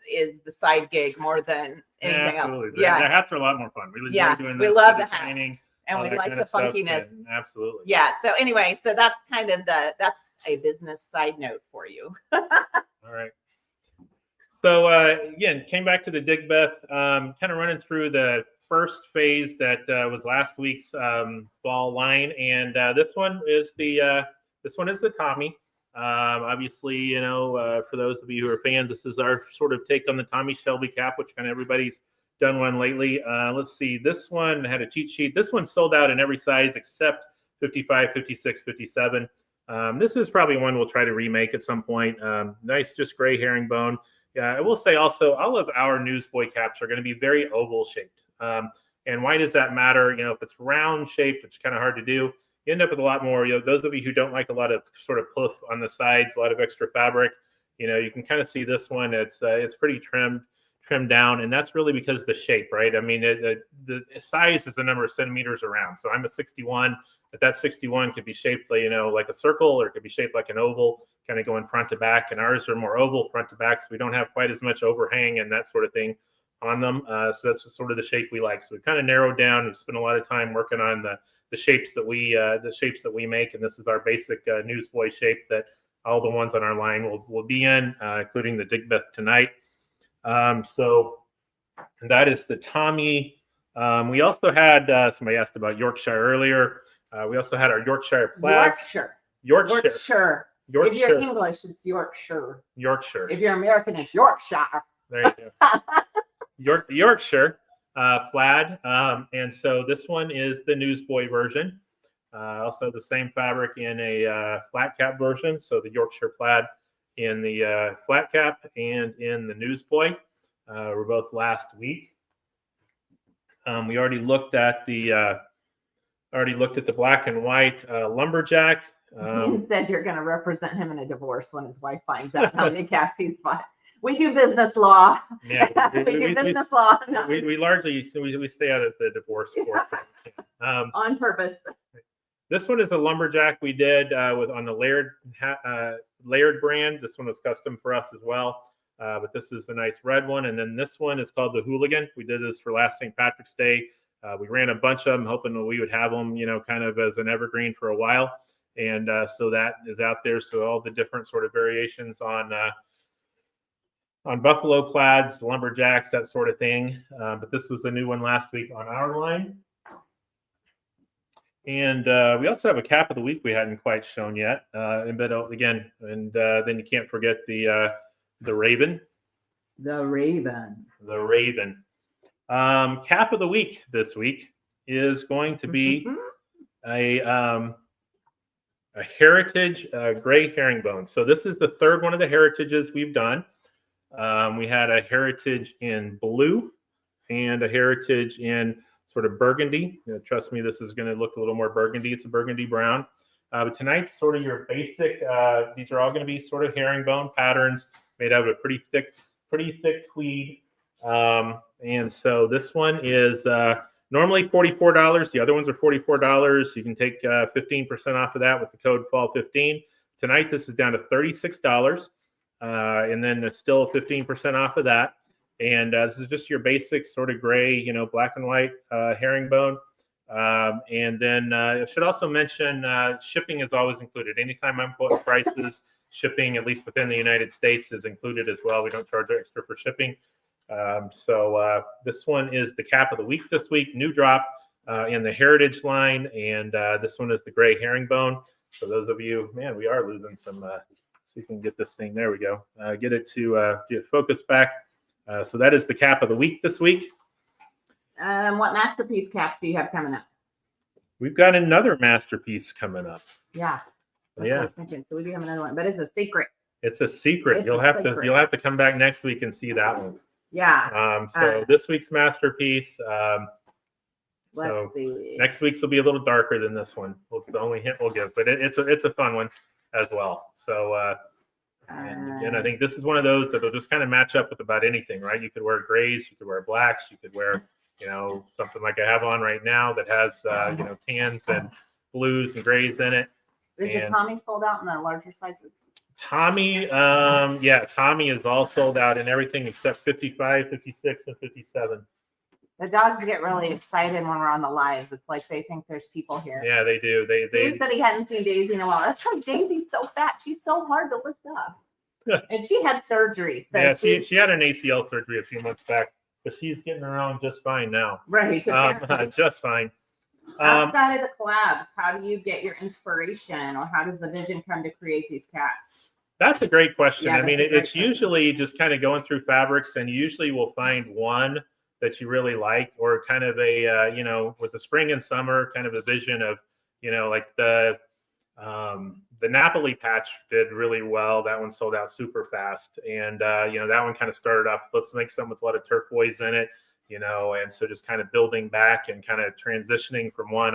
the side gig more than anything else. Yeah. The hats are a lot more fun. We enjoy doing this. We love the hats. And we like the funkiness. Absolutely. Yeah. So anyway, so that's kind of that's a business side note for you. All right. So again, came back to the Digbeth, kind of running through the first phase that was last week's fall line, and this one is the Tommy. Obviously, you know, for those of you who are fans, this is our sort of take on the Tommy Shelby cap, which kind of everybody's done one lately. Let's see, this one had a cheat sheet. This one sold out in every size except 55, 56, 57. This is probably one we'll try to remake at some point. Nice, just gray herringbone. Yeah, I will say also, all of our newsboy caps are going to be very oval shaped. And why does that matter? You know, if it's round shaped, it's kind of hard to do. You end up with a lot more. You know, those of you who don't like a lot of sort of poof on the sides, a lot of extra fabric, you know, you can kind of see this one. It's pretty trimmed down, and that's really because of the shape, right? I mean, the size is the number of centimeters around. So I'm a 61, but that 61 could be shaped, you know, like a circle, or it could be shaped like an oval, kind of going front to back. And ours are more oval front to back, so we don't have quite as much overhang and that sort of thing on them. So that's just sort of the shape we like. So we kind of narrowed down. We've spent a lot of time working on the shapes that we make, and this is our basic newsboy shape that all the ones on our line will be in, including the Digbeth tonight. So that is the Tommy. We also had somebody asked about Yorkshire earlier. We also had our Yorkshire plaid. Yorkshire. If you're English, it's Yorkshire. Yorkshire. If you're American, it's Yorkshire. There you go. Yorkshire plaid. And so this one is the newsboy version. Also the same fabric in a flat cap version. So the Yorkshire plaid in the flat cap and in the newsboy were both last week. We already looked at the black and white lumberjack. Dean said you're going to represent him in a divorce when his wife finds out how many caps he's bought. We do business law. Yeah, we do business law. We largely stay out of the divorce court. On purpose. This one is a lumberjack we did on the Layered brand. This one was custom for us as well. But this is a nice red one. And then this one is called the Hooligan. We did this for last St. Patrick's Day. We ran a bunch of them, hoping that we would have them, you know, kind of as an evergreen for a while. And so that is out there. So all the different sort of variations on buffalo plaids, lumberjacks, that sort of thing. But this was the new one last week on our line. And we also have a cap of the week we hadn't quite shown yet. Then you can't forget the Raven. The Raven. The Raven. Cap of the week this week is going to be a heritage gray herringbone. So this is the third one of the heritages we've done. We had a heritage in blue and a heritage in sort of burgundy. You know, trust me, this is going to look a little more burgundy. It's a burgundy brown. But tonight's sort of your basic. These are all going to be sort of herringbone patterns made out of a pretty thick tweed. And so this one is normally $44. The other ones are $44. You can take 15% off of that with the code FALL15. Tonight, this is down to $36. And then there's still 15% off of that. And this is just your basic sort of gray, you know, black and white herringbone. And then I should also mention shipping is always included. Anytime I'm quoting prices, shipping, at least within the United States, is included as well. We don't charge extra for shipping. So this one is the cap of the week this week, new drop in the heritage line. And this one is the gray herringbone. So those of you, man, we are losing some see if we can get this thing. There we go. Get it to get focus back. So that is the cap of the week this week. What masterpiece caps do you have coming up? We've got another masterpiece coming up. Yeah. That's what I was thinking. So we do have another one, but it's a secret. It's a secret. You'll have to come back next week and see that one. Yeah. So this week's masterpiece. Let's see. Next week's will be a little darker than this one. It's the only hint we'll give, but it's a fun one as well. So and again, I think this is one of those that'll just kind of match up with about anything, right? You could wear grays, you could wear blacks, you could wear, something like I have on right now that has tans and blues and grays in it. Is the Tommy sold out in the larger sizes? Tommy, Tommy is all sold out in everything except 55, 56, and 57. The dogs get really excited when we're on the lives. It's like they think there's people here. Yeah, they do. Steve said he hadn't seen Daisy in a while. That's why Daisy's so fat. She's so hard to lift up. And she had surgery. So yeah, she had an ACL surgery a few months back, but she's getting around just fine now. Right. Just fine. Outside of the collabs, how do you get your inspiration, or how does the vision come to create these caps? That's a great question. Yeah, I mean, it's usually just kind of going through fabrics, and usually we'll find one that you really like, or kind of a, with the spring and summer, kind of a vision of, like the Napoli patch did really well. That one sold out super fast. And, that one kind of started off, let's make something with a lot of turquoise in it, and so just kind of building back and kind of transitioning from one.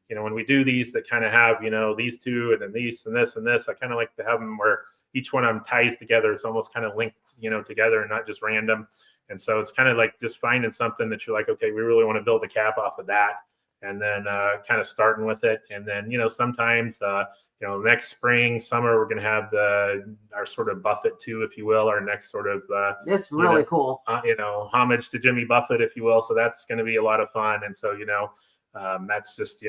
When we do these that kind of have, these two and then these and this and this, I kind of like to have them where each one of them ties together. It's almost kind of linked, together and not just random. And so it's kind of like just finding something that you're like, okay, we really want to build a cap off of that. And then kind of starting with it. And then, sometimes, next spring, summer, we're going to have our sort of Buffett too, if you will, our next sort of, it's really cool, homage to Jimmy Buffett, if you will. So that's going to be a lot of fun. And so, that's just,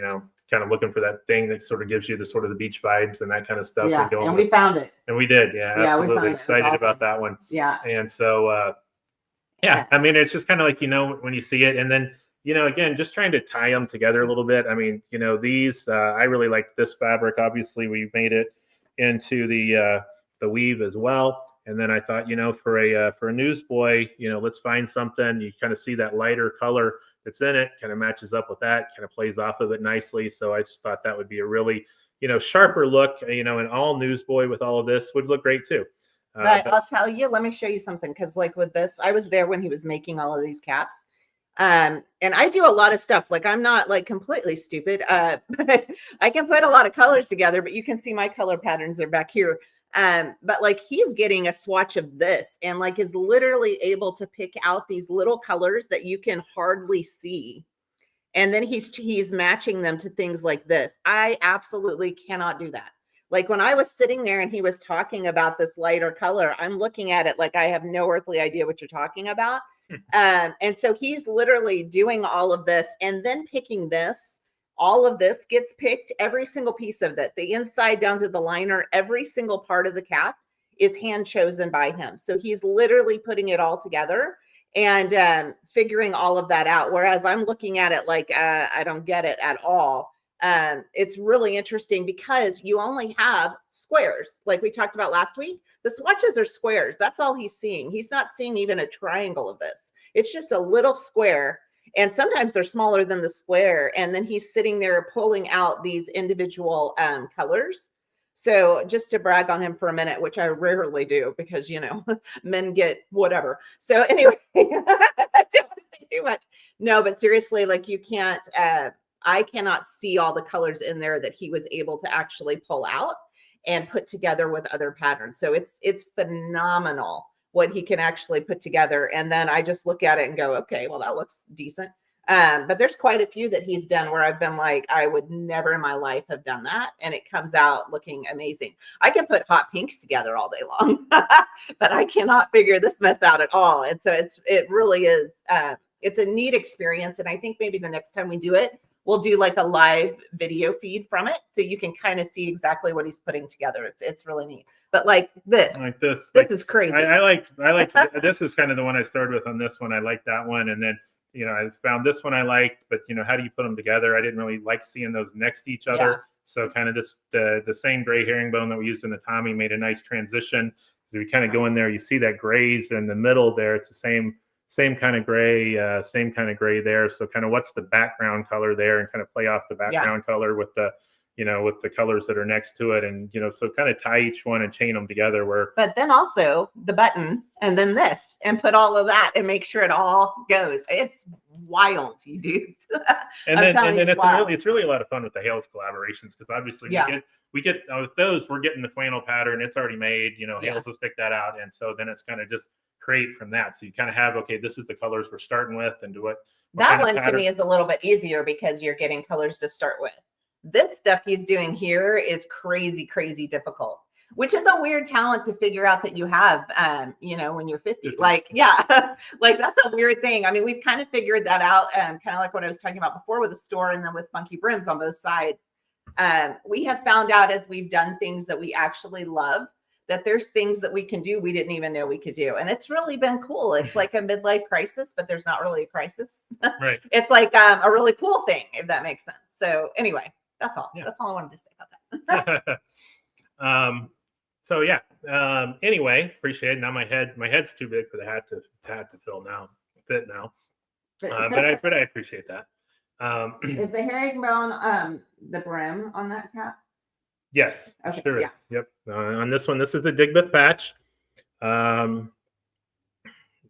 kind of looking for that thing that sort of gives you the sort of the beach vibes and that kind of stuff. Yeah. And we found it. And we did. Yeah. Absolutely excited about that one. Yeah. And so, I mean, it's just kind of like, when you see it, and then, again, just trying to tie them together a little bit. I mean, these, I really like this fabric. Obviously, we made it into the weave as well. And then I thought, for a newsboy, let's find something. You kind of see that lighter color that's in it, kind of matches up with that, kind of plays off of it nicely. So I just thought that would be a really, sharper look. An all newsboy with all of this would look great too. But I'll tell you, let me show you something, because like with this, I was there when he was making all of these caps. And I do a lot of stuff. Like, I'm not like completely stupid, but I can put a lot of colors together, but you can see my color patterns are back here. But like, he's getting a swatch of this and like is literally able to pick out these little colors that you can hardly see. And then he's matching them to things like this. I absolutely cannot do that. Like, when I was sitting there and he was talking about this lighter color, I'm looking at it like I have no earthly idea what you're talking about. And so he's literally doing all of this and then picking this. All of this gets picked, every single piece of that, the inside down to the liner, every single part of the cap is hand chosen by him. So he's literally putting it all together and figuring all of that out. Whereas I'm looking at it like I don't get it at all. It's really interesting because you only have squares. Like we talked about last week, the swatches are squares. That's all he's seeing. He's not seeing even a triangle of this. It's just a little square. And sometimes they're smaller than the square. And then he's sitting there pulling out these individual colors. So just to brag on him for a minute, which I rarely do because, men get whatever. So anyway, I don't want to say too much. No, but seriously, like you can't, I cannot see all the colors in there that he was able to actually pull out and put together with other patterns. So it's phenomenal what he can actually put together. And then I just look at it and go, okay, well, that looks decent. But there's quite a few that he's done where I've been like, I would never in my life have done that. And it comes out looking amazing. I can put hot pinks together all day long, but I cannot figure this mess out at all. And so it really is, it's a neat experience. And I think maybe the next time we do it, we'll do like a live video feed from it. So you can kind of see exactly what he's putting together. It's really neat. But like this is crazy. I liked this is kind of the one I started with on this one. I liked that one. And then, I found this one I liked, but how do you put them together? I didn't really like seeing those next to each other. So kind of this the same gray herringbone that we used in the Tommy made a nice transition. So we kind of go in there, you see that grays in the middle there. It's the same kind of gray, there. So kind of what's the background color there, and kind of play off the background color with the, with the colors that are next to it, and so kind of tie each one and chain them together. But then also the button, and then this, and put all of that, and make sure it all goes. It's wild, you dudes. And then it's really a lot of fun with the Hales collaborations, because obviously we get with those, we're getting the flannel pattern, it's already made. Hales has picked that out, and so then it's kind of just create from that. So you kind of have, okay, this is the colors we're starting with, and what that one to me is a little bit easier, because you're getting colors to start with. This stuff he's doing here is crazy difficult, which is a weird talent to figure out that you have, when you're 50. Like, like that's a weird thing. I mean, we've kind of figured that out, kind of like what I was talking about before with the store, and then with FunkyBrims on both sides. We have found out as we've done things that we actually love, that there's things that we can do we didn't even know we could do. And it's really been cool. It's like a midlife crisis, but there's not really a crisis. Right. It's like a really cool thing, if that makes sense. So anyway, that's all. Yeah. That's all I wanted to say about that. Anyway, appreciate it. Now my head's too big for the hat to fit now. But I appreciate that. Is the herringbone the brim on that cap? Yes, okay, sure. Yeah. Yep. On this one, this is the Digbeth patch. And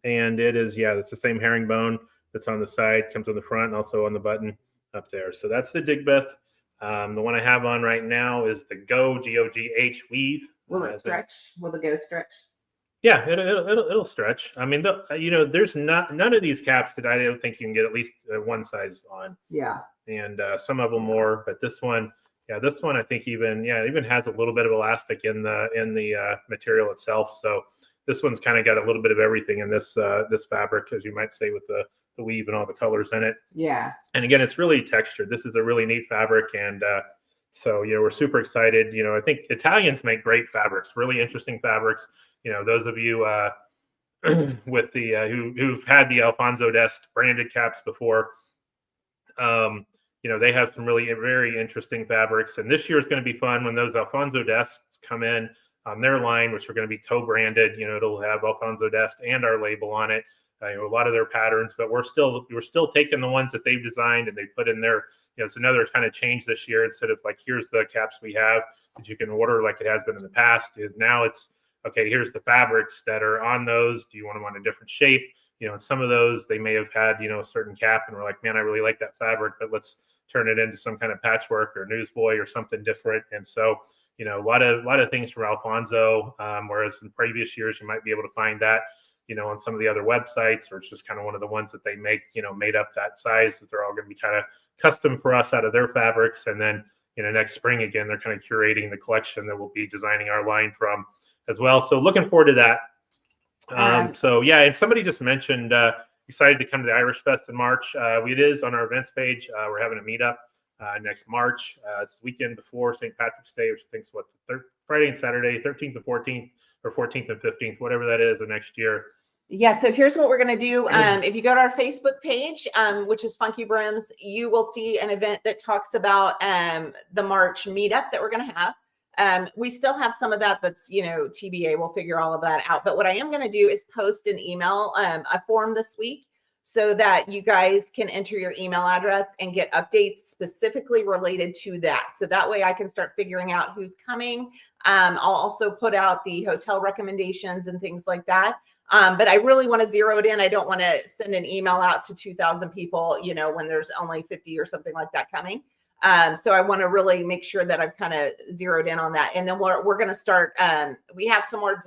it is, it's the same herringbone that's on the side, comes on the front, and also on the button up there. So that's the Digbeth. The one I have on right now is the G-O-G-H weave. Will it stretch? Will the Go stretch? Yeah, it'll stretch. I mean, there's none of these caps that I don't think you can get at least one size on. Yeah. And some of them more, but this one, I think even has a little bit of elastic in the material itself. So this one's kind of got a little bit of everything in this fabric, as you might say, with the weave and all the colors in it. Yeah. And again, it's really textured. This is a really neat fabric, and so we're super excited. I think Italians make great fabrics, really interesting fabrics. Those of you with the who've had the Alfonso d'Este branded caps before, they have some really very interesting fabrics. And this year is going to be fun when those Alfonso d'Estes come in on their line, which are going to be co-branded. It'll have Alfonso d'Este and our label on it. A lot of their patterns, but we're still taking the ones that they've designed and they put in there. It's another kind of change this year. Instead of like, here's the caps we have that you can order like it has been in the past, is now it's, okay, here's the fabrics that are on those. Do you want them on a different shape? And some of those, they may have had, a certain cap, and we're like, man, I really like that fabric, but let's turn it into some kind of patchwork or newsboy or something different. And so, a lot of things from Alfonso, whereas in previous years, you might be able to find that, on some of the other websites, or it's just kind of one of the ones that they make, made up that size, that they're all going to be kind of custom for us out of their fabrics. And then, next spring, again, they're kind of curating the collection that we'll be designing our line from as well. So looking forward to that. And somebody just mentioned, excited to come to the Irish Fest in March. It is on our events page. We're having a meetup next March. It's the weekend before St. Patrick's Day, which I think is Friday and Saturday, 13th and 14th, or 14th and 15th, whatever that is, of next year. Yeah, so here's what we're going to do. If you go to our Facebook page, which is FunkyBrims, you will see an event that talks about the March meetup that we're going to have. We still have some of that that's, TBA. We'll figure all of that out. But what I am going to do is post an email, a form this week, so that you guys can enter your email address and get updates specifically related to that. So that way I can start figuring out who's coming. I'll also put out the hotel recommendations and things like that. But I really want to zero it in. I don't want to send an email out to 2,000 people, when there's only 50 or something like that coming. So I want to really make sure that I've kind of zeroed in on that. And then we're going to start, we have some more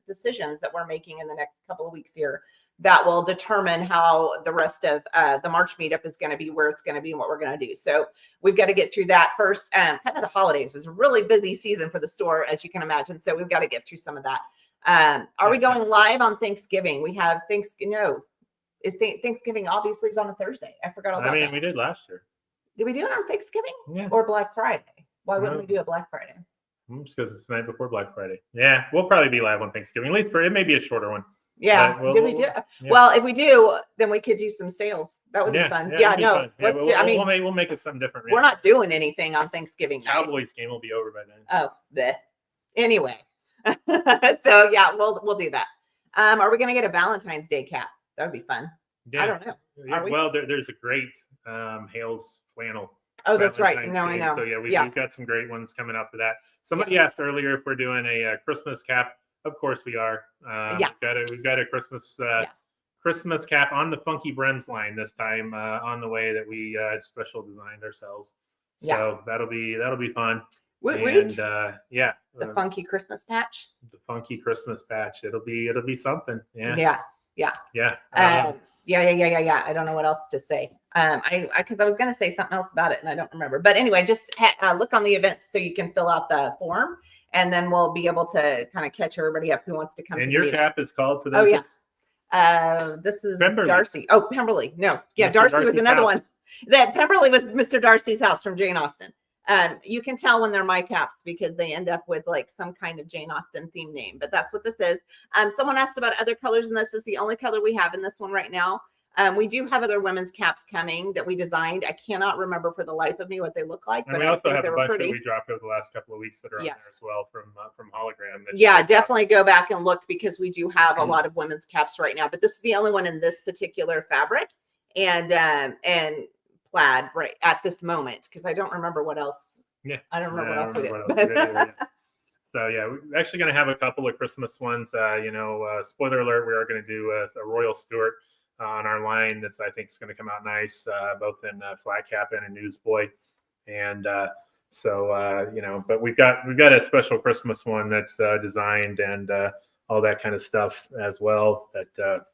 decisions that we're making in the next couple of weeks here that will determine how the rest of the March meetup is going to be, where it's going to be, and what we're going to do. So we've got to get through that first. Kind of the holidays is a really busy season for the store, as you can imagine. So we've got to get through some of that. Are we going live on Thanksgiving? We have Thanksgiving. No, Thanksgiving obviously is on a Thursday. I forgot all about that. We did last year. Did we do it on Thanksgiving? Yeah. Or Black Friday? Why wouldn't we do a Black Friday? Just because it's the night before Black Friday. Yeah, we'll probably be live on Thanksgiving. At least it may be a shorter one. Yeah. But Did we do? yeah. Well, if we do, then we could do some sales. That would be fun. Yeah. it'd be No. fun. Yeah, Let's do. I mean, we'll make it something different. we're not doing anything on Thanksgiving night. Cowboys game will be over by then. Oh, bleh. Anyway. So yeah, we'll do that. Are we gonna get a Valentine's Day cap? That would be fun. Yeah. I don't know. Are we? Well, there's a great Hales flannel. Oh, that's right. Valentine's No, I game. know. So yeah, we've got some great ones coming up for that. Somebody asked earlier if we're doing a Christmas cap. Of course we are. We've got a Christmas Christmas cap on the FunkyBrims line this time on the way that we special designed ourselves. So that'll be fun. And the funky Christmas patch. The funky Christmas patch. It'll be something. Yeah. I don't know what else to say. Because I was going to say something else about it and I don't remember. But anyway, just look on the events so you can fill out the form, and then we'll be able to kind of catch everybody up who wants to come. And your cap is called for those. Oh yes. This is Pemberley. Darcy. Oh, Pemberley. No, yeah, Darcy was another one. That Pemberley was Mr. Darcy's house from Jane Austen. You can tell when they're my caps because they end up with like some kind of Jane Austen theme name, but that's what this is. Someone asked about other colors, and this is the only color we have in this one right now. We do have other women's caps coming that we designed. I cannot remember for the life of me what they look like. And we also have a bunch that we dropped over the last couple of weeks that are on there as well from Hologram. Yeah, definitely go back and look because we do have a lot of women's caps right now, but this is the only one in this particular fabric and plaid right at this moment because I don't remember what else. Yeah, I don't remember what else we did. So yeah, we're actually going to have a couple of Christmas ones. Spoiler alert: we are going to do a Royal Stewart on our line. That's I think is going to come out nice, both in flat cap and a newsboy. And but we've got a special Christmas one that's designed and all that kind of stuff as well. That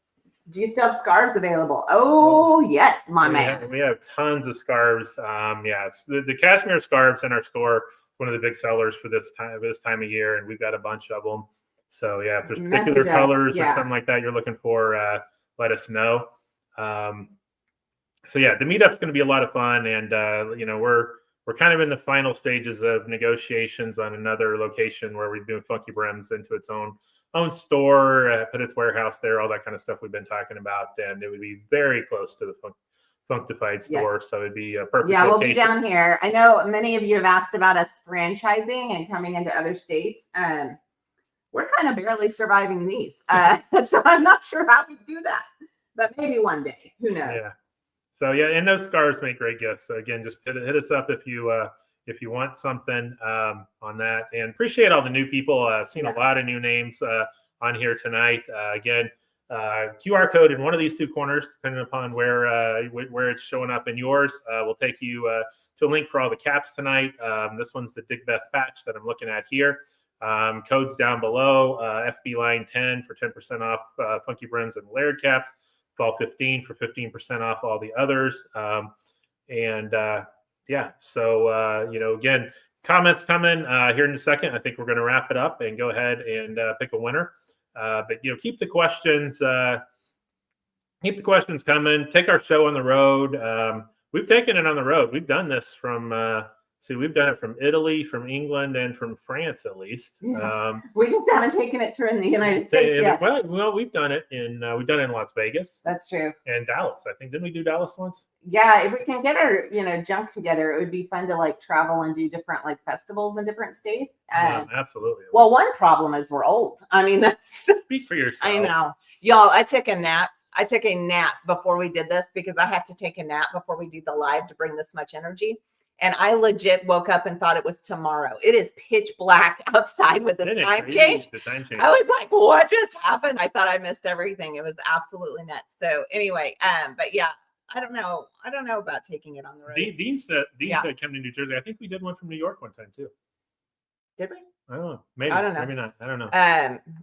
do you still have scarves available? Oh yes, my man. We have tons of scarves. It's the cashmere scarves in our store. One of the big sellers for this time of year, and we've got a bunch of them. So yeah, if there's particular colors or something like that you're looking for, let us know. So yeah, the meetup's going to be a lot of fun, and we're kind of in the final stages of negotiations on another location where we're doing FunkyBrims into its own store, put its warehouse there, all that kind of stuff we've been talking about, and it would be very close to the Funkified store, so it'd be a perfect location. We'll be down here. I know many of you have asked about us franchising and coming into other states. We're kind of barely surviving these, so I'm not sure how we do that, but maybe one day. Who knows? Yeah. So yeah, and those scarves make great gifts. So again, just hit us up if you want something on that. And appreciate all the new people. I've seen a lot of new names on here tonight. Again, QR code in one of these two corners, depending upon where it's showing up in yours, will take you to a link for all the caps tonight. This one's the Dig Best patch that I'm looking at here. Codes down below, FB line 10 for 10% off FunkyBrims and Laird caps, Fall 15 for 15% off all the others. Again, comments coming here in a second. I think we're going to wrap it up and go ahead and pick a winner. But keep the questions coming. Take our show on the road. We've taken it on the road. We've done this from we've done it from Italy, from England, and from France at least. Yeah. We just haven't taken it to in the United States yet. Well, we've done it in Las Vegas. That's true. And Dallas. I think, didn't we do Dallas once? Yeah, if we can get our junk together, it would be fun to like travel and do different like festivals in different states. Absolutely. Well, one problem is we're old. I mean, that's speak for yourself. I know, y'all. I took a nap before we did this because I have to take a nap before we do the live to bring this much energy. And I legit woke up and thought it was tomorrow. It is pitch black outside with this time change. The time change. I was like, what just happened? I thought I missed everything. It was absolutely nuts. So anyway, but yeah, I don't know about taking it on the road. Dean said come to New Jersey. I think we did one from New York one time too. Did we? I don't know. Maybe. I don't know. Maybe not. I don't know.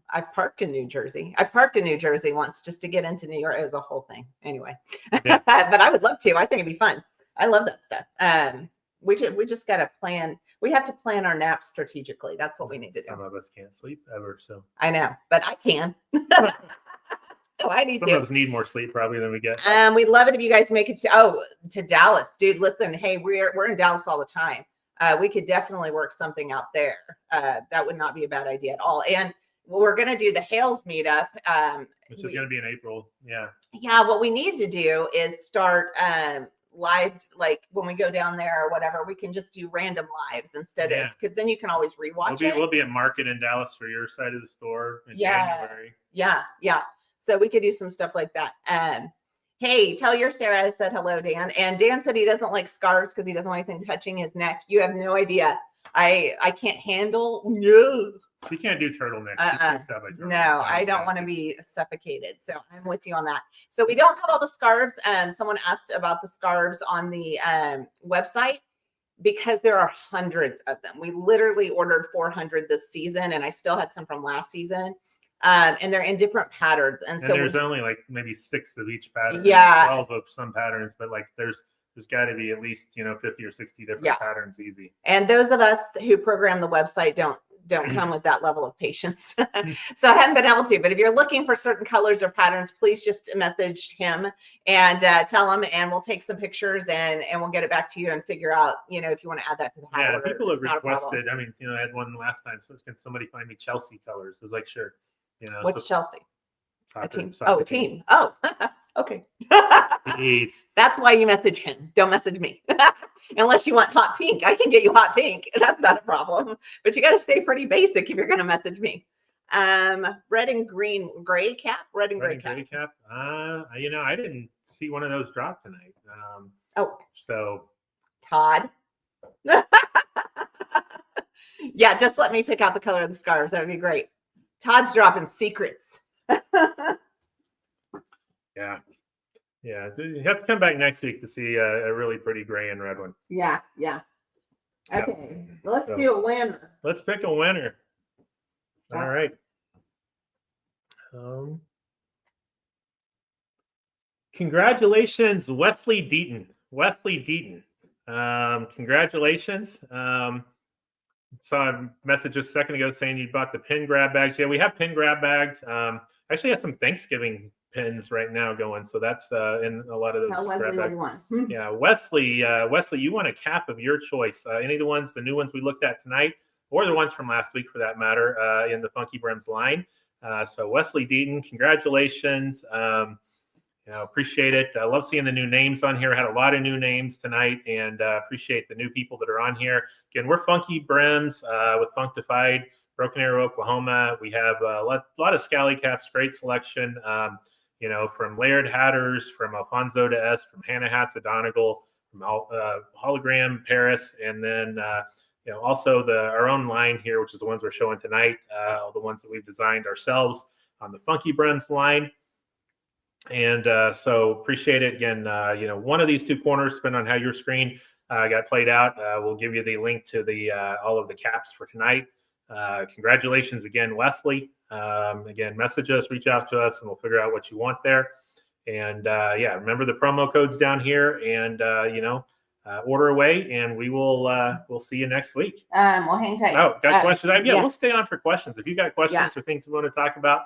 I've parked in New Jersey. I parked in New Jersey once just to get into New York. It was a whole thing. Anyway, but I would love to. I think it'd be fun. I love that stuff. We just got to plan. We have to plan our naps strategically. That's what we need to do. Some of us can't sleep ever, so. I know, but I can. So I need Some of us need more sleep probably than we get. We'd love it if you guys make it to Dallas, dude. Listen, hey, we're in Dallas all the time. We could definitely work something out there. That would not be a bad idea at all. And we're going to do the Hales meetup. Which is going to be in April. Yeah. Yeah. What we need to do is start live, like when we go down there or whatever, we can just do random lives instead of, because then you can always rewatch it. We'll be at Market in Dallas for your side of the store in January. Yeah. So we could do some stuff like that. Hey, tell your Sarah I said hello, Dan. And Dan said he doesn't like scarves because he doesn't want anything touching his neck. You have no idea. I can't handle. No. You can't do turtlenecks. No, I don't want to be suffocated. So I'm with you on that. So we don't have all the scarves. Someone asked about the scarves on the website because there are hundreds of them. We literally ordered 400 this season, and I still had some from last season. And they're in different patterns. And so there's only like maybe 6 of each pattern. Yeah. 12 of some patterns, but like there's got to be at least 50 or 60 different patterns easy. And those of us who program the website don't come with that level of patience. So I haven't been able to, but if you're looking for certain colors or patterns, please just message him and tell him, and we'll take some pictures and we'll get it back to you and figure out, if you want to add that to the hat order. People have requested, I mean, I had one last time. So can somebody find me Chelsea colors? I was like, sure. What's Chelsea? A team. A team. Oh, okay. Jeez. That's why you message him. Don't message me. Unless you want hot pink. I can get you hot pink. That's not a problem. But you got to stay pretty basic if you're going to message me. Red and gray cap. Red and gray cap. I didn't see one of those drop tonight. So Todd. Yeah, just let me pick out the color of the scarves. That would be great. Todd's dropping secrets. Yeah. You have to come back next week to see a really pretty gray and red one. Yeah. Okay, let's do a winner. Let's pick a winner. All right. Congratulations, Wesley Deaton. Congratulations. Saw a message just a second ago saying you bought the pin grab bags. Yeah, we have pin grab bags. Actually have some Thanksgiving pins right now going. So that's in a lot of those. Tell Wesley what you want. Yeah, Wesley, you want a cap of your choice. Any of the new ones we looked at tonight, or the ones from last week for that matter, in the FunkyBrims line. So Wesley Deaton, congratulations. Appreciate it. I love seeing the new names on here. I had a lot of new names tonight, and appreciate the new people that are on here. Again, we're FunkyBrims with Functified, Broken Arrow, Oklahoma. We have a lot of Scally caps, great selection. From Laird Hatters, from Alfonso to S, from Hannah Hats of Donegal, from Hologram Paris, and then also our own line here, which is the ones we're showing tonight, the ones that we've designed ourselves on the FunkyBrims line. And so appreciate it. Again, one of these two corners, depending on how your screen got played out, we'll give you the link to the all of the caps for tonight. Congratulations again, Wesley. Again, message us, reach out to us, and we'll figure out what you want there. And remember the promo codes down here, and order away, and we'll see you next week. We'll hang tight. Oh, got questions? We'll stay on for questions. If you got questions or things you want to talk about,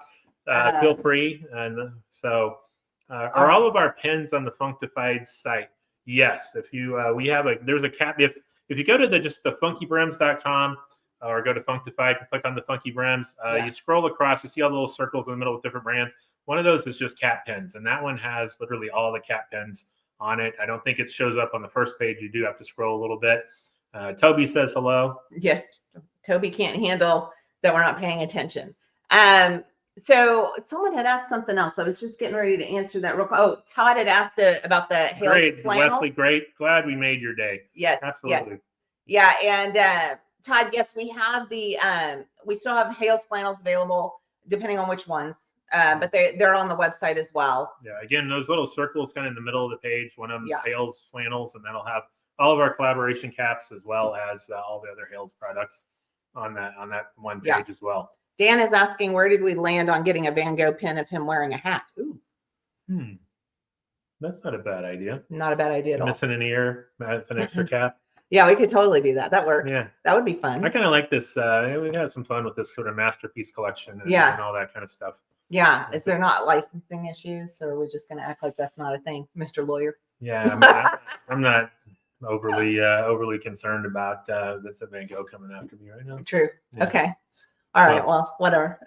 feel free. And so, are all of our pins on the Functified site? Yes. If you there's a cap. If you go to the funkybrims.com or go to Functified, click on the FunkyBrims. You scroll across, you see all the little circles in the middle with different brands. One of those is just cap pins, and that one has literally all the cap pins on it. I don't think it shows up on the first page. You do have to scroll a little bit. Toby says hello. Yes, Toby can't handle that we're not paying attention. So someone had asked something else. I was just getting ready to answer that real quick. Oh, Todd had asked about the Hales Great, flannel. Wesley, great. Glad we made your day. Yes, absolutely. Yes. Yeah, and Todd, yes, we have we still have Hales flannels available, depending on which ones. But they're on the website as well. Yeah, again, those little circles kind of in the middle of the page. One of them is Hales flannels, and that'll have all of our collaboration caps as well as all the other Hales products on that one page as well. Dan is asking, where did we land on getting a Van Gogh pin of him wearing a hat? Ooh. That's not a bad idea. Not a bad idea at all. Missing an ear, an extra cap. Yeah, we could totally do that. That works. Yeah. That would be fun. I kind of like this. We had some fun with this sort of masterpiece collection and all that kind of stuff. Yeah. Is there not licensing issues? Or are we just going to act like that's not a thing, Mr. Lawyer? Yeah, I'm not overly concerned about that's a Van Gogh coming after me right now. True. Yeah. Okay. All right. Well, whatever.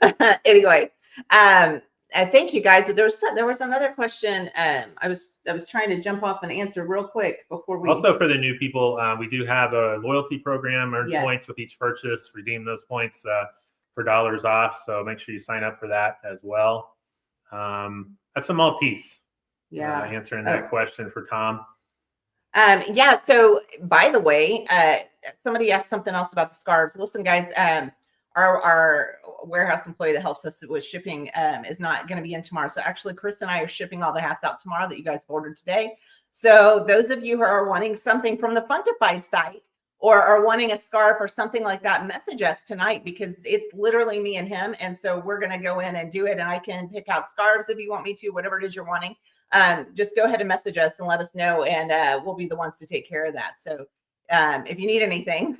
Anyway, thank you guys. But there was another question. I was trying to jump off and answer real quick before we. Also, for the new people, we do have a loyalty program. Earn Yes. points with each purchase. Redeem those points for dollars off. So make sure you sign up for that as well. That's a Maltese. Yeah. Answering that question for Tom. Yeah. So, by the way, somebody asked something else about the scarves. Listen, guys. Our warehouse employee that helps us with shipping is not going to be in tomorrow. So actually, Chris and I are shipping all the hats out tomorrow that you guys ordered today. So those of you who are wanting something from the Funkified site or are wanting a scarf or something like that, message us tonight because it's literally me and him. And so we're going to go in and do it. And I can pick out scarves if you want me to, whatever it is you're wanting. Just go ahead and message us and let us know. And we'll be the ones to take care of that. So if you need anything,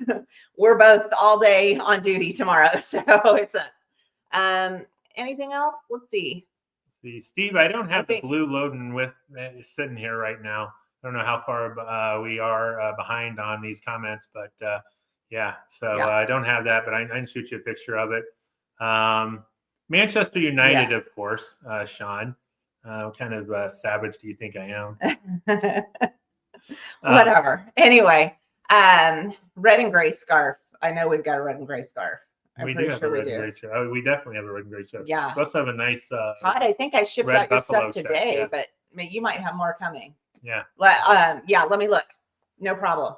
we're both all day on duty tomorrow. So it's us. Anything else? Let's see. Steve, I don't have the blue loading with sitting here right now. I don't know how far we are behind on these comments, but yeah. So Yeah. I don't have that, but I can shoot you a picture of it. Manchester United, of course, Sean. What kind of savage do you think I am? Whatever. Anyway. Red and gray scarf. I know we've got a red and gray scarf. We do have a red and gray scarf. Oh, we definitely have a red and gray scarf. Yeah. We also have a nice Todd, I think I shipped out your stuff today, yeah. but you might have more coming. Yeah. Yeah, let me look. No problem.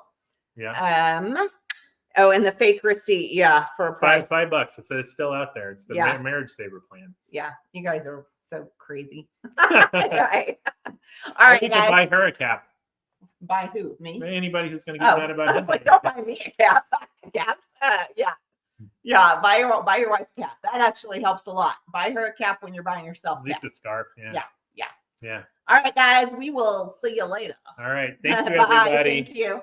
Yeah. Oh, and the fake receipt, yeah, for a price. $5. It's still out there. It's the marriage saver plan. Yeah, you guys are so crazy. Right. All right, you can buy her a cap. Buy who? Me? Anybody who's going to get mad about it. Like, don't buy me a cap. Caps? Yeah. Buy your wife a cap. That actually helps a lot. Buy her a cap when you're buying yourself. At least a scarf. Yeah. All right, guys. We will see you later. All right. Thank you, everybody. Thank you.